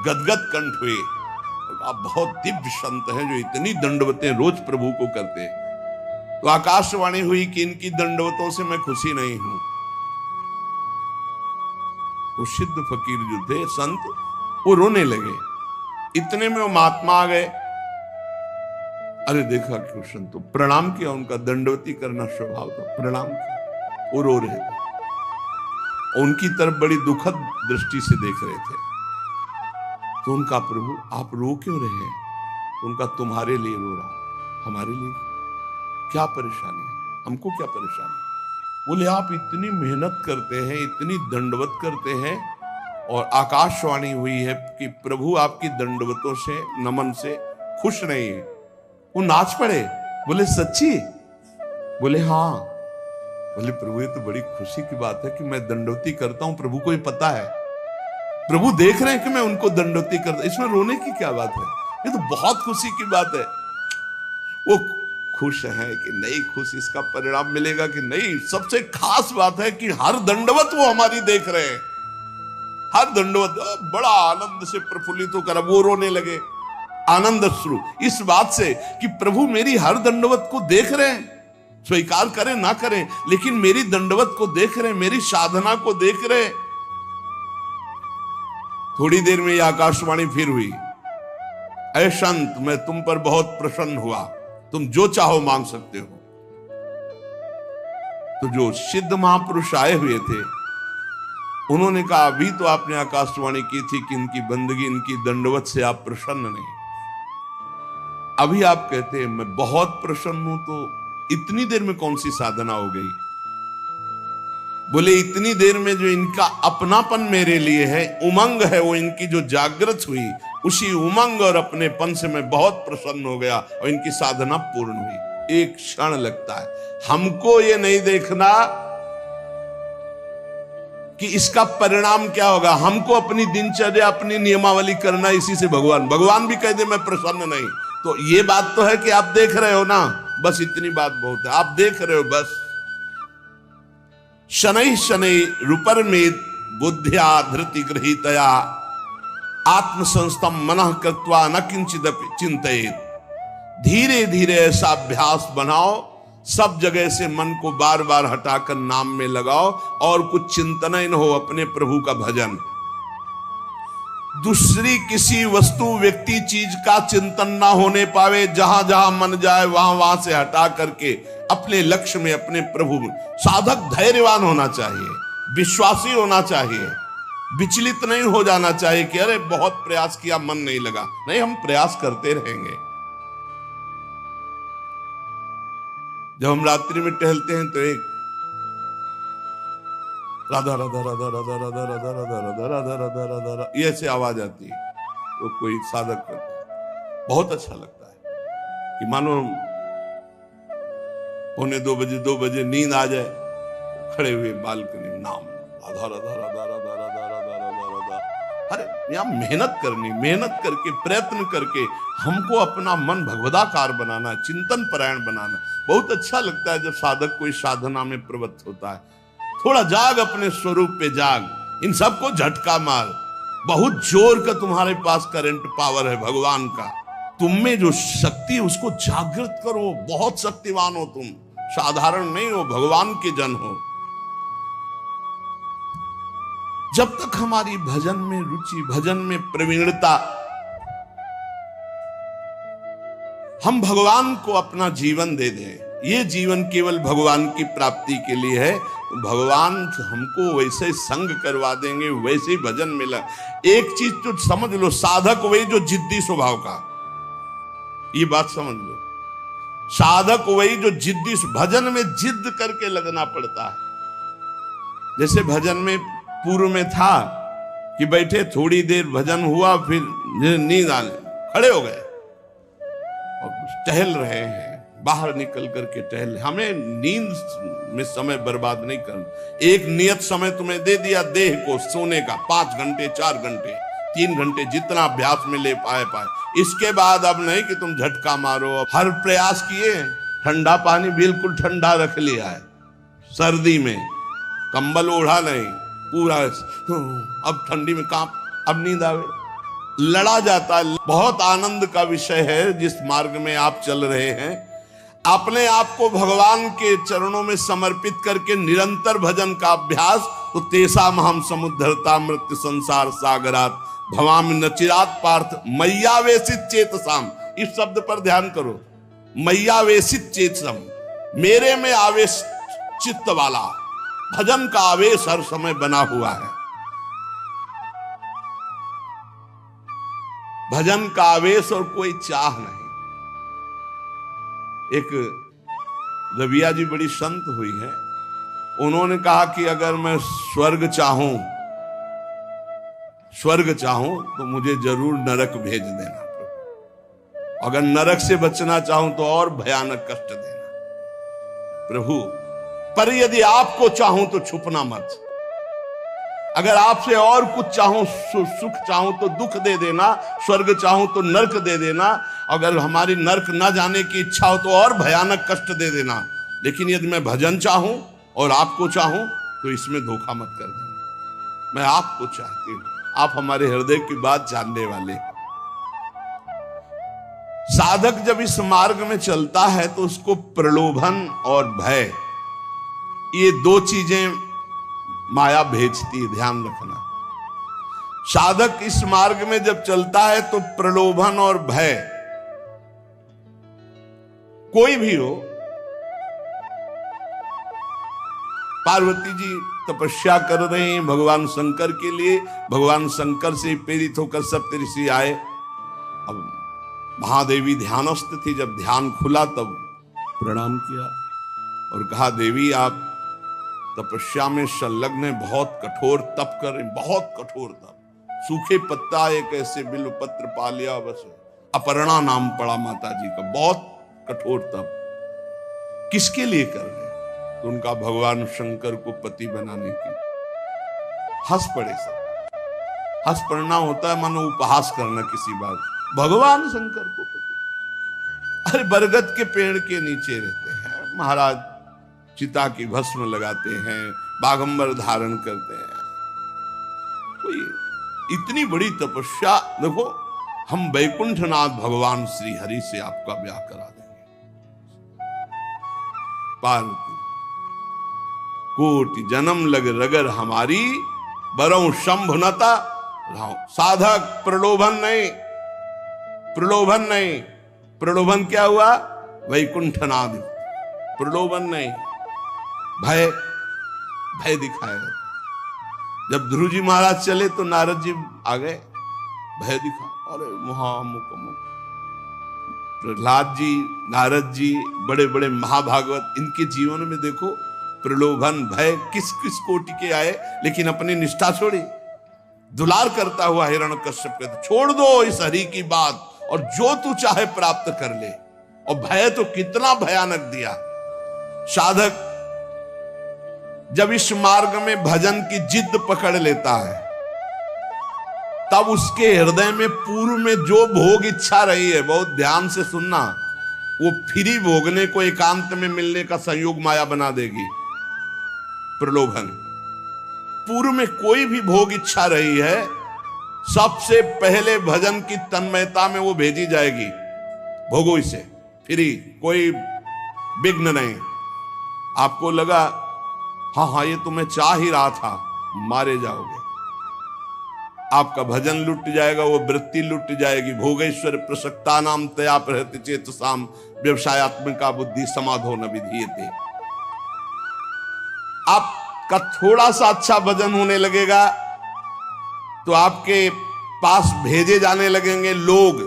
गदगद कंठ हुए, आप बहुत दिव्य संत हैं जो इतनी दंडवतें रोज प्रभु को करते हैं। तो आकाशवाणी हुई कि इनकी दंडवतों से मैं खुशी नहीं हूं। वो सिद्ध फकीर जो थे संत, वो रोने लगे। इतने में वो महात्मा आ गए। अरे देखा क्यों संतो, प्रणाम किया, उनका दंडवती करना स्वभाव था, प्रणाम किया। वो रो रहे थे, उनकी तरफ बड़ी दुखद दृष्टि से देख रहे थे। तो उनका प्रभु आप रो क्यों रहे हैं? उनका तुम्हारे लिए रो रहा हूं। हमारे लिए क्या परेशानी है? हमको क्या परेशानी? बोले आप इतनी मेहनत करते हैं, इतनी दंडवत करते हैं, और आकाशवाणी हुई है कि प्रभु आपकी दंडवतों से, नमन से खुश नहीं है। वो नाच पड़े। बोले सच्ची? बोले हाँ। बोले प्रभु ये तो बड़ी खुशी की बात है कि मैं दंडवती करता हूं, प्रभु को ये पता है, प्रभु देख रहे हैं कि मैं उनको दंडवती करता, इसमें रोने की क्या बात है? ये तो बहुत खुशी की बात है। वो खुश है कि नहीं खुश, इसका परिणाम मिलेगा कि नहीं। सबसे खास बात है कि हर दंडवत वो हमारी देख रहे हैं, हर दंडवत बड़ा आनंद से प्रफुल्लित होकर वो रोने लगे। आनंद शुरू इस बात से कि प्रभु मेरी हर दंडवत को देख रहे हैं, स्वीकार करें ना करें, लेकिन मेरी दंडवत को देख रहे हैं, मेरी साधना को देख रहे हैं। थोड़ी देर में यह आकाशवाणी फिर हुई, ऐ संत मैं तुम पर बहुत प्रसन्न हुआ, तुम जो चाहो मांग सकते हो। तो जो सिद्ध महापुरुष आए हुए थे उन्होंने कहा अभी तो आपने आकाशवाणी की थी कि इनकी बंदगी, इनकी दंडवत से आप प्रसन्न नहीं, अभी आप कहते हैं मैं बहुत प्रसन्न हूं, तो इतनी देर में कौन सी साधना हो गई? बोले इतनी देर में जो इनका अपनापन मेरे लिए है, उमंग है, वो इनकी जो जागृत हुई, उसी उमंग और अपनेपन से मैं बहुत प्रसन्न हो गया और इनकी साधना पूर्ण हुई। एक क्षण लगता है। हमको ये नहीं देखना कि इसका परिणाम क्या होगा। हमको अपनी दिनचर्या, अपनी नियमावली करना, इसी से भगवान भी कह दे मैं प्रसन्न नहीं, तो ये बात तो है कि आप देख रहे हो ना, बस इतनी बात बहुत है, आप देख रहे हो बस। शनै शनै रूपर में बुद्धिया धृति गृहीतया आत्म संस्तम मनः कृत्वा न किंचित चिंतयेत। धीरे धीरे ऐसा अभ्यास बनाओ, सब जगह से मन को बार बार हटाकर नाम में लगाओ और कुछ चिंतन ही न हो, अपने प्रभु का भजन। दूसरी किसी वस्तु, व्यक्ति, चीज का चिंतन ना होने पावे। जहां जहां मन जाए वहां वहां से हटा करके अपने लक्ष्य में, अपने प्रभु में। साधक धैर्यवान होना चाहिए, विश्वासी होना चाहिए, विचलित नहीं हो जाना चाहिए कि अरे बहुत प्रयास किया मन नहीं लगा। नहीं, हम प्रयास करते रहेंगे। जब हम रात्रि में टहलते हैं तो एक राधा राधा राधा राधा राधा राधा राधा राधा राधा राधा राधा राधा, ये ऐसे आवाज आती है तो कोई साधक करता है, बहुत अच्छा लगता है कि मानो 1:45 2 बजे नींद आ जाए, खड़े हुए बालकनी में नाम राधा राधा राधा राधा राधा राधा राधा राधा। अरे यहाँ मेहनत करनी, मेहनत करके प्रयत्न करके हमको अपना मन भगवदाकार बनाना, चिंतन परायण बनाना। बहुत अच्छा लगता है जब साधक कोई साधना में प्रवृत्त होता है। थोड़ा जाग, अपने स्वरूप पे जाग, इन सबको झटका मार। बहुत जोर का तुम्हारे पास करंट पावर है भगवान का, तुम में जो शक्ति है उसको जागृत करो। बहुत शक्तिवान हो तुम, साधारण नहीं हो, भगवान के जन हो। जब तक हमारी भजन में रुचि, भजन में प्रवीणता, हम भगवान को अपना जीवन दे दें, ये जीवन केवल भगवान की प्राप्ति के लिए है, तो भगवान हमको वैसे संग करवा देंगे, वैसे ही भजन मिला। एक चीज तो समझ लो, साधक वही जो जिद्दी स्वभाव का, ये बात समझ लो, साधक वही जो जिद्दी, भजन में जिद करके लगना पड़ता है। जैसे भजन में पूर्व में था कि बैठे थोड़ी देर भजन हुआ, फिर नींद आने, खड़े हो गए और टहल रहे हैं, बाहर निकल करके टहल। हमें नींद में समय बर्बाद नहीं करना। एक नियत समय तुम्हें दे दिया देह को सोने का, 5 घंटे 4 घंटे 3 घंटे, जितना अभ्यास में ले पाए। इसके बाद अब नहीं कि तुम झटका मारो। हर प्रयास किए, ठंडा पानी बिल्कुल ठंडा रख लिया है, सर्दी में कंबल ओढ़ा नहीं, पूरा अब ठंडी में कांप, अब नींद आवे, लड़ा जाता है। बहुत आनंद का विषय है जिस मार्ग में आप चल रहे हैं। अपने आप को भगवान के चरणों में समर्पित करके निरंतर भजन का अभ्यास, तो तेषाम हम समुद्धरता मृत्यु संसार सागरात भवामि न चिरात पार्थ मय्यावेशित चेतसाम। इस शब्द पर ध्यान करो, मय्यावेशित चेतसम, मेरे में आवेश चित्त वाला। भजन का आवेश हर समय बना हुआ है, भजन का आवेश और कोई चाह नहीं। एक रबिया जी बड़ी संत हुई है, उन्होंने कहा कि अगर मैं स्वर्ग चाहूं तो मुझे जरूर नरक भेज देना प्रभु, अगर नरक से बचना चाहूं तो और भयानक कष्ट देना प्रभु, पर यदि आपको चाहूं तो छुपना मत। अगर आपसे और कुछ चाहूं, सुख चाहूं तो दुख दे देना, स्वर्ग चाहूं तो नरक दे देना, अगर हमारी नरक न जाने की इच्छा हो तो और भयानक कष्ट दे देना। लेकिन यदि मैं भजन चाहूं और आपको चाहूं तो इसमें धोखा मत कर देना। मैं आपको चाहती हूं, आप हमारे हृदय की बात जानने वाले। साधक जब इस मार्ग में चलता है तो उसको प्रलोभन और भय, ये 2 चीजें माया भेजती है, ध्यान रखना। साधक इस मार्ग में जब चलता है तो प्रलोभन और भय, कोई भी हो, पार्वती जी तपस्या कर रहे हैं भगवान शंकर के लिए, भगवान शंकर से प्रेरित होकर सप्तऋषि आए। अब महादेवी ध्यानस्थ थी, जब ध्यान खुला तब प्रणाम किया और कहा, देवी आप तपस्या में संलग्न है, बहुत कठोर तप कर, बहुत कठोर तप, सूखे पत्ता एक ऐसे बिल्व पत्र पा लिया, बस अपर्णा नाम पड़ा माता जी का, बहुत कठोर तप। किसके लिए कर रहे? तो उनका भगवान शंकर को पति बनाने की। हंस पड़े सब। हंस पड़ना होता है मानो उपहास करना किसी बात, भगवान शंकर को पति। अरे बरगद के पेड़ के नीचे रहते हैं महाराज, चिता की भस्म लगाते हैं, बागंबर धारण करते हैं, कोई इतनी बड़ी तपस्या। देखो, हम वैकुंठनाथ भगवान श्री हरि से आपका ब्याह करा देंगे। पार्वती, कोटि जन्म लग रगर हमारी, बरौ शंभुनता राव। साधक प्रलोभन नहीं, प्रलोभन नहीं। प्रलोभन क्या हुआ? वैकुंठनाथ। प्रलोभन नहीं, भय, भय दिखाया। जब ध्रुव जी महाराज चले तो नारद जी आ गए, भय दिखा, अरे महामुख प्रहलाद जी, नारद जी, बड़े बड़े महाभागवत, इनके जीवन में देखो प्रलोभन भय किस किस कोटि के आए, लेकिन अपनी निष्ठा छोड़ी। दुलार करता हुआ हिरण्यकश्यप कहता छोड़ दो इस हरि की बात और जो तू चाहे प्राप्त कर ले। और भय तो कितना भयानक दिया। साधक जब इस मार्ग में भजन की जिद पकड़ लेता है, तब उसके हृदय में पूर्व में जो भोग इच्छा रही है, बहुत ध्यान से सुनना, वो फ्री भोगने को एकांत में मिलने का संयोग माया बना देगी। प्रलोभन पूर्व में कोई भी भोग इच्छा रही है, सबसे पहले भजन की तन्मयता में वो भेजी जाएगी। भोगो इसे, फ्री, कोई विघ्न नहीं। आपको लगा हाँ ये तो मैं चाह ही रहा था, मारे जाओगे। आपका भजन लुट जाएगा, वो वृत्ति लुट जाएगी। भोगेश्वर प्रसक्ता नाम तया प्रहति चेतसाम व्यवसायत्मिका बुद्धि समाधो न विधीयते। आपका थोड़ा सा अच्छा भजन होने लगेगा तो आपके पास भेजे जाने लगेंगे लोग।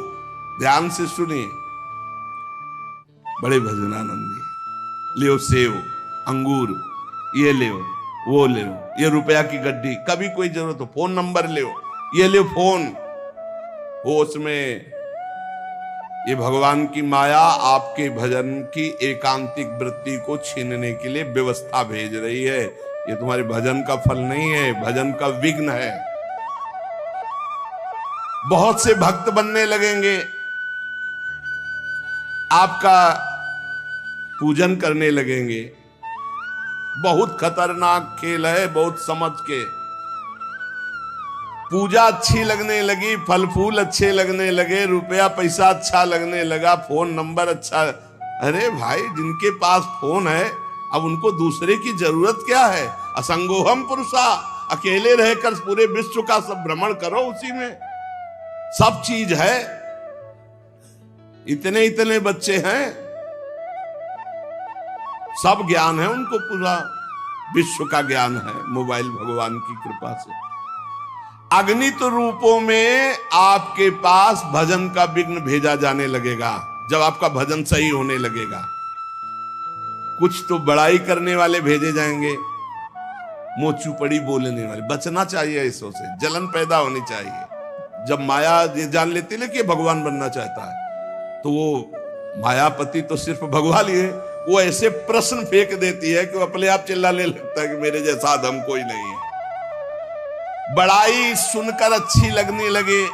ध्यान से सुनिए, बड़े भजनानंदी, लियो सेव, अंगूर, ये ले, वो ले, ये रुपया की गड्डी, कभी कोई जरूरत हो फोन नंबर ले, ये ले फोन हो। उसमें ये भगवान की माया आपके भजन की एकांतिक वृत्ति को छीनने के लिए व्यवस्था भेज रही है। ये तुम्हारे भजन का फल नहीं है, भजन का विघ्न है। बहुत से भक्त बनने लगेंगे, आपका पूजन करने लगेंगे। बहुत खतरनाक खेल है, बहुत समझ के। पूजा अच्छी लगने लगी, फल फूल अच्छे लगने लगे, रुपया पैसा अच्छा लगने लगा, फोन नंबर अच्छा। अरे भाई, जिनके पास फोन है अब उनको दूसरे की जरूरत क्या है? असंगोहम पुरुषा, अकेले रहकर पूरे विश्व का सब भ्रमण करो, उसी में सब चीज है। इतने इतने बच्चे हैं, सब ज्ञान है उनको, पूरा विश्व का ज्ञान है मोबाइल भगवान की कृपा से। अगणित रूपों में आपके पास भजन का विघ्न भेजा जाने लगेगा जब आपका भजन सही होने लगेगा। कुछ तो बड़ाई करने वाले भेजे जाएंगे, मोचू पड़ी बोलने वाले। बचना चाहिए इसों से, जलन पैदा होनी चाहिए। जब माया ये जान लेती है कि भगवान बनना चाहता है, तो वो मायापति तो सिर्फ भगवान ही है, वो ऐसे प्रश्न फेंक देती है कि वो अपने आप चिल्लाने लगता है कि मेरे जैसा आदम कोई नहीं है। बड़ाई सुनकर अच्छी लगने लगे।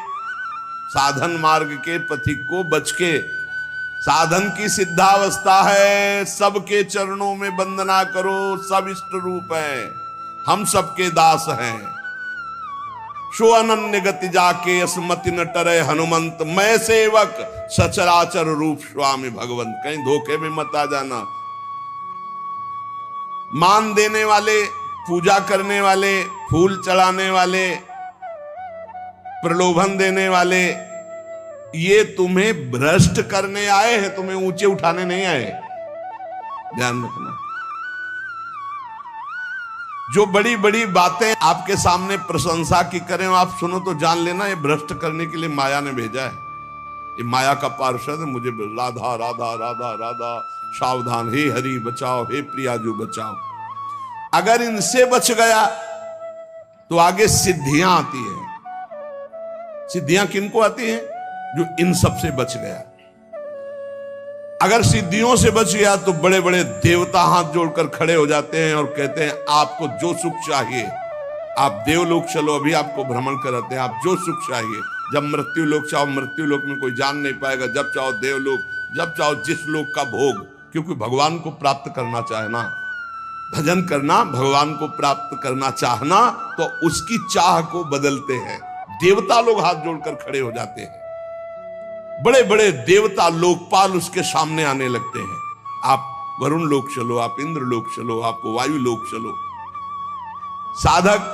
साधन मार्ग के पथिक को बच के, साधन की सिद्धावस्था है, सबके चरणों में वंदना करो, सब इष्ट रूप है, हम सबके दास हैं। शो अनन्य गति जाके असमति न टरे हनुमंत, मैं सेवक सचराचर रूप स्वामी भगवंत। कहीं धोखे में मत आ जाना। मान देने वाले, पूजा करने वाले, फूल चढ़ाने वाले, प्रलोभन देने वाले, ये तुम्हें भ्रष्ट करने आए हैं, तुम्हें ऊंचे उठाने नहीं आए। ध्यान रखना। जो बड़ी बड़ी बातें आपके सामने प्रशंसा की करें, आप सुनो तो जान लेना ये भ्रष्ट करने के लिए माया ने भेजा है। ये माया का पार्षद है। मुझे राधा राधा राधा राधा, सावधान, हे हरि बचाओ, हे प्रियाजू बचाओ। अगर इनसे बच गया तो आगे सिद्धियां आती हैं। सिद्धियां किनको आती हैं? जो इन सब से बच गया। अगर सिद्धियों से बच गया तो बड़े बड़े देवता हाथ जोड़कर खड़े हो जाते हैं और कहते हैं आपको जो सुख चाहिए, आप देवलोक चलो, अभी आपको भ्रमण कराते हैं, आप जो सुख चाहिए। जब मृत्यु लोक चाहो, मृत्यु लोक में कोई जान नहीं पाएगा। जब चाहो देवलोक, जब चाहो जिस लोक का भोग, क्योंकि भगवान को प्राप्त करना चाहना, भजन करना, भगवान को प्राप्त करना चाहना, तो उसकी चाह को बदलते हैं। देवता लोग हाथ जोड़कर खड़े हो जाते हैं। बड़े बड़े देवता लोकपाल उसके सामने आने लगते हैं। आप वरुण लोक चलो, आप इंद्र लोक चलो, आप वायु लोक चलो। साधक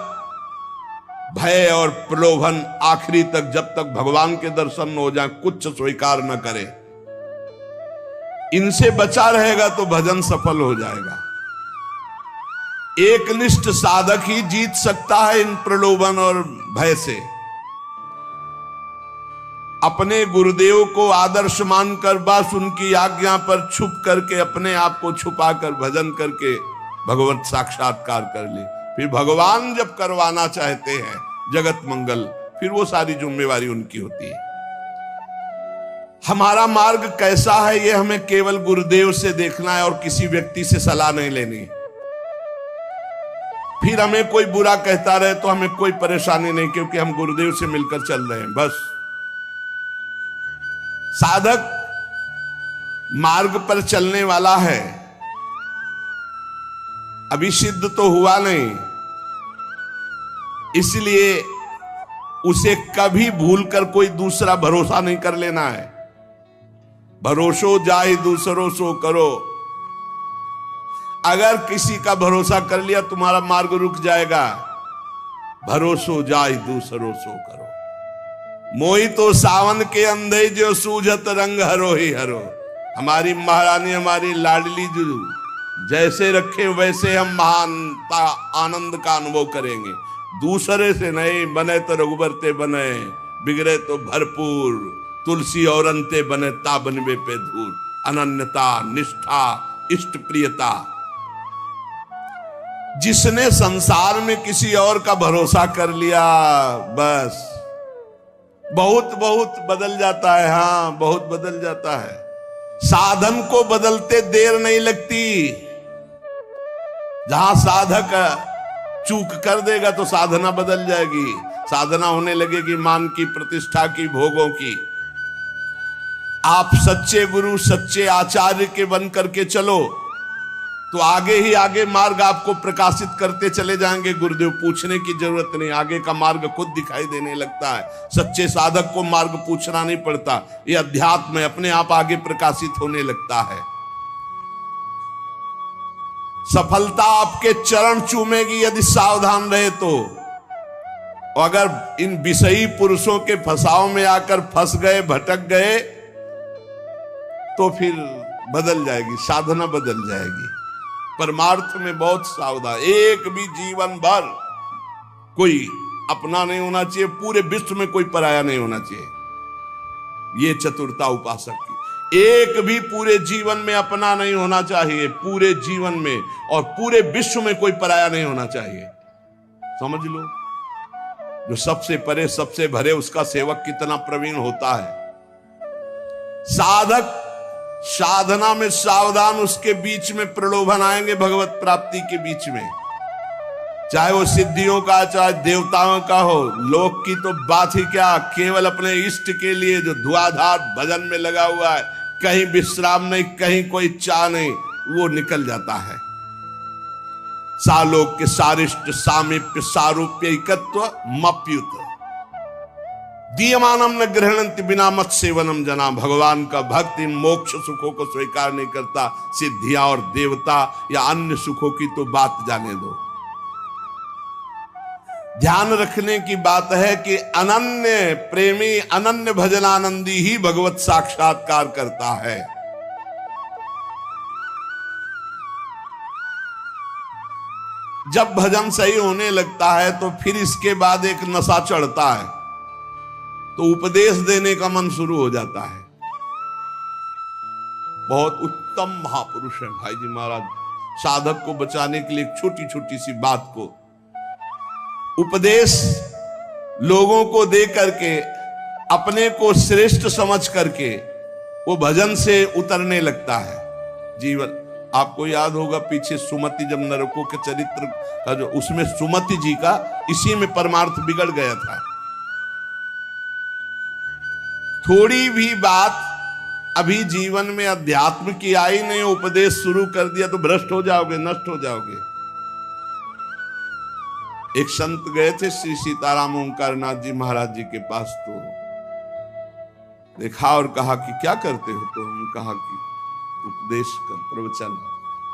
भय और प्रलोभन आखिरी तक, जब तक भगवान के दर्शन न हो जाए, कुछ स्वीकार न करे। इनसे बचा रहेगा तो भजन सफल हो जाएगा। एकनिष्ठ साधक ही जीत सकता है इन प्रलोभन और भय से। अपने गुरुदेव को आदर्श मानकर बस उनकी आज्ञा पर छुप करके, अपने आप को छुपाकर भजन करके भगवत साक्षात्कार कर ले। फिर भगवान जब करवाना चाहते हैं जगत मंगल, फिर वो सारी जिम्मेवारी उनकी होती है। हमारा मार्ग कैसा है ये हमें केवल गुरुदेव से देखना है और किसी व्यक्ति से सलाह नहीं लेनी। फिर हमें कोई बुरा कहता रहे तो हमें कोई परेशानी नहीं, क्योंकि हम गुरुदेव से मिलकर चल रहे हैं। बस साधक मार्ग पर चलने वाला है, अभी सिद्ध तो हुआ नहीं, इसलिए उसे कभी भूलकर कोई दूसरा भरोसा नहीं कर लेना है। भरोसो जाहि दूसरों सो करो। अगर किसी का भरोसा कर लिया तुम्हारा मार्ग रुक जाएगा। भरोसो जाहि दूसरों सो करो। मोही तो सावन के अंधे जो सूझत रंग हरो ही हरो। हमारी महारानी, हमारी लाडली जो जैसे रखे वैसे हम महानता आनंद का अनुभव करेंगे। दूसरे से नहीं, बने तो रघुबरते बने, बिगड़े तो भरपूर। तुलसी और अंते बने ता बनवे पे धूल। अनन्यता, निष्ठा, इष्ट प्रियता। जिसने संसार में किसी और का भरोसा कर लिया, बस बहुत बहुत बदल जाता है। हाँ, बहुत बदल जाता है। साधन को बदलते देर नहीं लगती। जहां साधक चूक कर देगा तो साधना बदल जाएगी। साधना होने लगेगी मान की, प्रतिष्ठा की, भोगों की। आप सच्चे गुरु, सच्चे आचार्य के बन करके चलो तो आगे ही आगे मार्ग आपको प्रकाशित करते चले जाएंगे। गुरुदेव पूछने की जरूरत नहीं, आगे का मार्ग खुद दिखाई देने लगता है। सच्चे साधक को मार्ग पूछना नहीं पड़ता, ये अध्यात्म में अपने आप आगे प्रकाशित होने लगता है। सफलता आपके चरण चूमेगी यदि सावधान रहे तो। और अगर इन विषयी पुरुषों के फंसाव में आकर फंस गए, भटक गए, तो फिर बदल जाएगी, साधना बदल जाएगी। परमार्थ में बहुत सावधान। एक भी जीवन भर कोई अपना नहीं होना चाहिए, पूरे विश्व में कोई पराया नहीं होना चाहिए। ये चतुरता उपासक की। एक भी पूरे जीवन में अपना नहीं होना चाहिए, पूरे जीवन में, और पूरे विश्व में कोई पराया नहीं होना चाहिए। समझ लो, जो सबसे परे सबसे भरे उसका सेवक कितना प्रवीण होता है। साधक साधना में सावधान, उसके बीच में प्रलोभन आएंगे भगवत प्राप्ति के बीच में, चाहे वो सिद्धियों का, चाहे देवताओं का हो। लोक की तो बात ही क्या, केवल अपने इष्ट के लिए जो धुआंधार भजन में लगा हुआ है, कहीं विश्राम नहीं, कहीं कोई चाह नहीं, वो निकल जाता है। सालोक के सारिष्ट सामीप्य सारूप्य एकत्व मप्युत दीयमानम न ग्रहणंति बिना मत सेवनम जना। भगवान का भक्त इन मोक्ष सुखों को स्वीकार नहीं करता। सिद्धियां और देवता या अन्य सुखों की तो बात जाने दो। ध्यान रखने की बात है कि अनन्य प्रेमी, अनन्य भजनानंदी ही भगवत साक्षात्कार करता है। जब भजन सही होने लगता है तो फिर इसके बाद एक नशा चढ़ता है, तो उपदेश देने का मन शुरू हो जाता है। बहुत उत्तम महापुरुष है भाई जी महाराज। साधक को बचाने के लिए छोटी छोटी सी बात को उपदेश लोगों को दे करके, अपने को श्रेष्ठ समझ करके वो भजन से उतरने लगता है। जीवन आपको याद होगा पीछे सुमति, जब नरकों के चरित्र का जो, उसमें सुमति जी का इसी में परमार्थ बिगड़ गया था। थोड़ी भी बात अभी जीवन में अध्यात्म की आई नहीं, उपदेश शुरू कर दिया तो भ्रष्ट हो जाओगे, नष्ट हो जाओगे। एक संत गए थे श्री सीताराम ओंकार नाथ जी महाराज जी के पास, तो देखा और कहा कि क्या करते हो? तो उन्होंने कहा कि उपदेश कर, प्रवचन।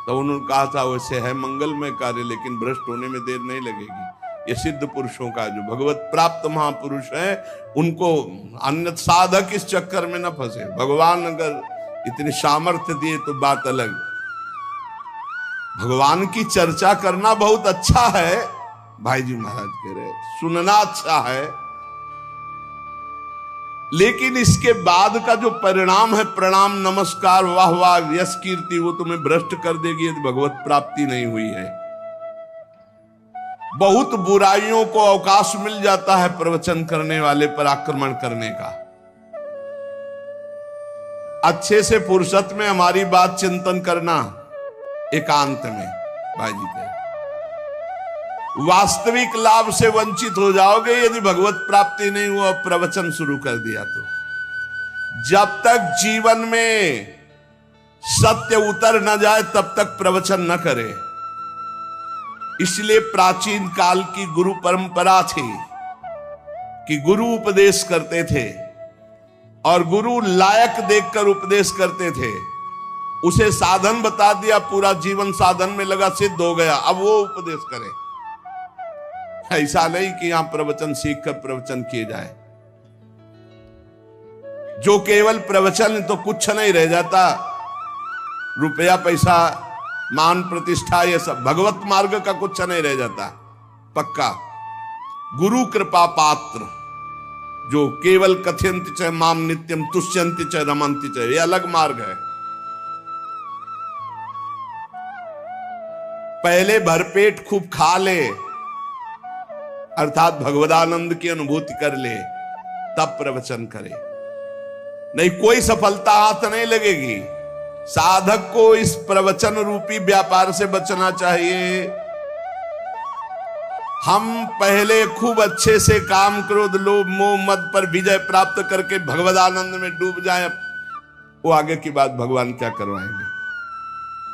तो उन्होंने कहा था वैसे है मंगलमय कार्य, लेकिन भ्रष्ट होने में देर नहीं लगेगी। ये सिद्ध पुरुषों का, जो भगवत प्राप्त महापुरुष है, उनको अन्य साधक इस चक्कर में न फंसे। भगवान अगर इतनी सामर्थ्य दिए तो बात अलग। भगवान की चर्चा करना बहुत अच्छा है, भाई जी महाराज कह रहे, सुनना अच्छा है, लेकिन इसके बाद का जो परिणाम है, प्रणाम नमस्कार वाह वाह यश कीर्ति, वो तुम्हें भ्रष्ट कर देगी यदि भगवत प्राप्ति नहीं हुई है। बहुत बुराइयों को अवकाश मिल जाता है प्रवचन करने वाले पर आक्रमण करने का। अच्छे से फुर्सत में हमारी बात चिंतन करना, एकांत में भाई जी कहे, वास्तविक लाभ से वंचित हो जाओगे यदि भगवत प्राप्ति नहीं हुआ, प्रवचन शुरू कर दिया तो। जब तक जीवन में सत्य उतर न जाए तब तक प्रवचन न करे। इसलिए प्राचीन काल की गुरु परंपरा थी कि गुरु उपदेश करते थे और गुरु लायक देखकर उपदेश करते थे। उसे साधन बता दिया, पूरा जीवन साधन में लगा, सिद्ध हो गया, अब वो उपदेश करे। ऐसा नहीं कि यहां प्रवचन सीख कर प्रवचन किए जाए। जो केवल प्रवचन तो कुछ नहीं रह जाता, रुपया पैसा मान प्रतिष्ठा ये सब, भगवत मार्ग का कुछ नहीं रह जाता पक्का। गुरु कृपा पात्र जो केवल कथयन्ति च माम नित्यम तुष्यन्ति च रमन्ति च, ये अलग मार्ग है। पहले भरपेट खूब खा ले, अर्थात भगवदानंद की अनुभूति कर ले, तब प्रवचन करे, नहीं कोई सफलता हाथ नहीं लगेगी। साधक को इस प्रवचन रूपी व्यापार से बचना चाहिए। हम पहले खूब अच्छे से काम क्रोध लोभ मोह मद पर विजय प्राप्त करके भगवदानंद में डूब जाएं, वो आगे की बात भगवान क्या करवाएंगे।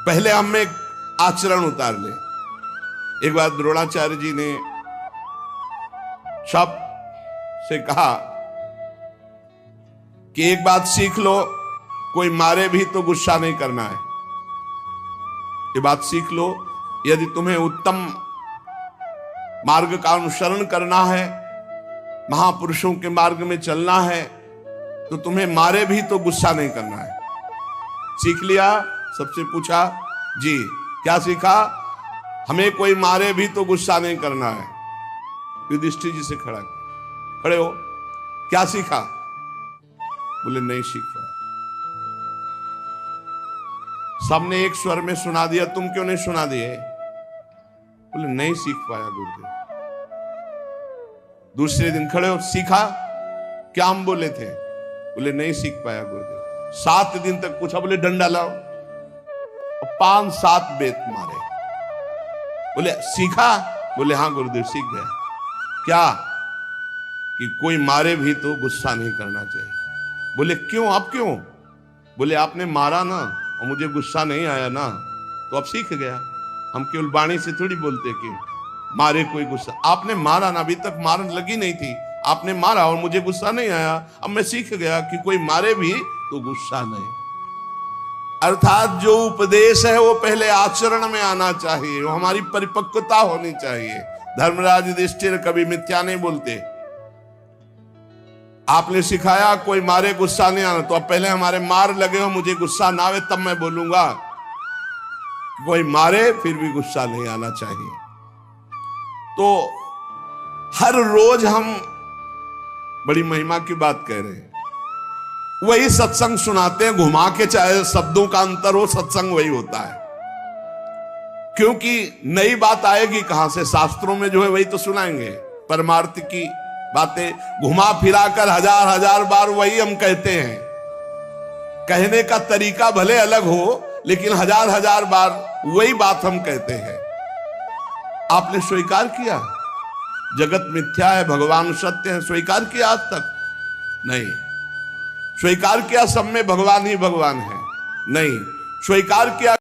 पहले हमें आचरण उतार ले। एक बार द्रोणाचार्य जी ने शप से कहा कि एक बात सीख लो, कोई मारे भी तो गुस्सा नहीं करना है। ये बात सीख लो, यदि तुम्हें उत्तम मार्ग का अनुसरण करना है, महापुरुषों के मार्ग में चलना है, तो तुम्हें मारे भी तो गुस्सा नहीं करना है। सीख लिया? सबसे पूछा जी क्या सीखा? हमें कोई मारे भी तो गुस्सा नहीं करना है। युधिष्ठिर जी से खड़े हो, क्या सीखा? बोले नहीं सीख पाया। सबने एक स्वर में सुना दिया, तुम क्यों नहीं सुना दिए? बोले नहीं सीख पाया गुरुदेव। दूसरे दिन खड़े हो, सीखा? क्या हम बोले थे? बोले नहीं सीख पाया गुरुदेव। 7 दिन तक पूछा, बोले डंडा लाओ, और 5-7 बेत मारे। बोले सीखा? बोले हाँ गुरुदेव सीख गया। क्या? कि कोई मारे भी तो गुस्सा नहीं करना चाहिए। बोले क्यों? आप क्यों? बोले आपने मारा ना और मुझे गुस्सा नहीं आया ना, तो अब सीख गया। हम केवल वाणी से थोड़ी बोलते कि मारे कोई गुस्सा, आपने मारा ना, अभी तक मारन लगी नहीं थी, आपने मारा और मुझे गुस्सा नहीं आया, अब मैं सीख गया कि कोई मारे भी तो गुस्सा नहीं। अर्थात जो उपदेश है वो पहले आचरण में आना चाहिए, वो हमारी परिपक्वता होनी चाहिए। धर्मराज युधिष्ठिर कभी मिथ्या नहीं बोलते। आपने सिखाया कोई मारे गुस्सा नहीं आना, तो अब पहले हमारे मार लगे हो, मुझे गुस्सा ना आवे तब मैं बोलूंगा। कोई मारे फिर भी गुस्सा नहीं आना चाहिए। तो हर रोज हम बड़ी महिमा की बात कह रहे हैं, वही सत्संग सुनाते हैं, घुमा के, चाहे शब्दों का अंतर हो, सत्संग वही होता है। क्योंकि नई बात आएगी कहां से? शास्त्रों में जो है वही तो सुनाएंगे। परमार्थ की बातें घुमा फिरा कर हजार बार वही हम कहते हैं। कहने का तरीका भले अलग हो, लेकिन हजार बार वही बात हम कहते हैं। आपने स्वीकार किया जगत मिथ्या है, भगवान सत्य है? स्वीकार किया आज तक? नहीं। स्वीकार किया सब में भगवान ही भगवान है? नहीं। स्वीकार किया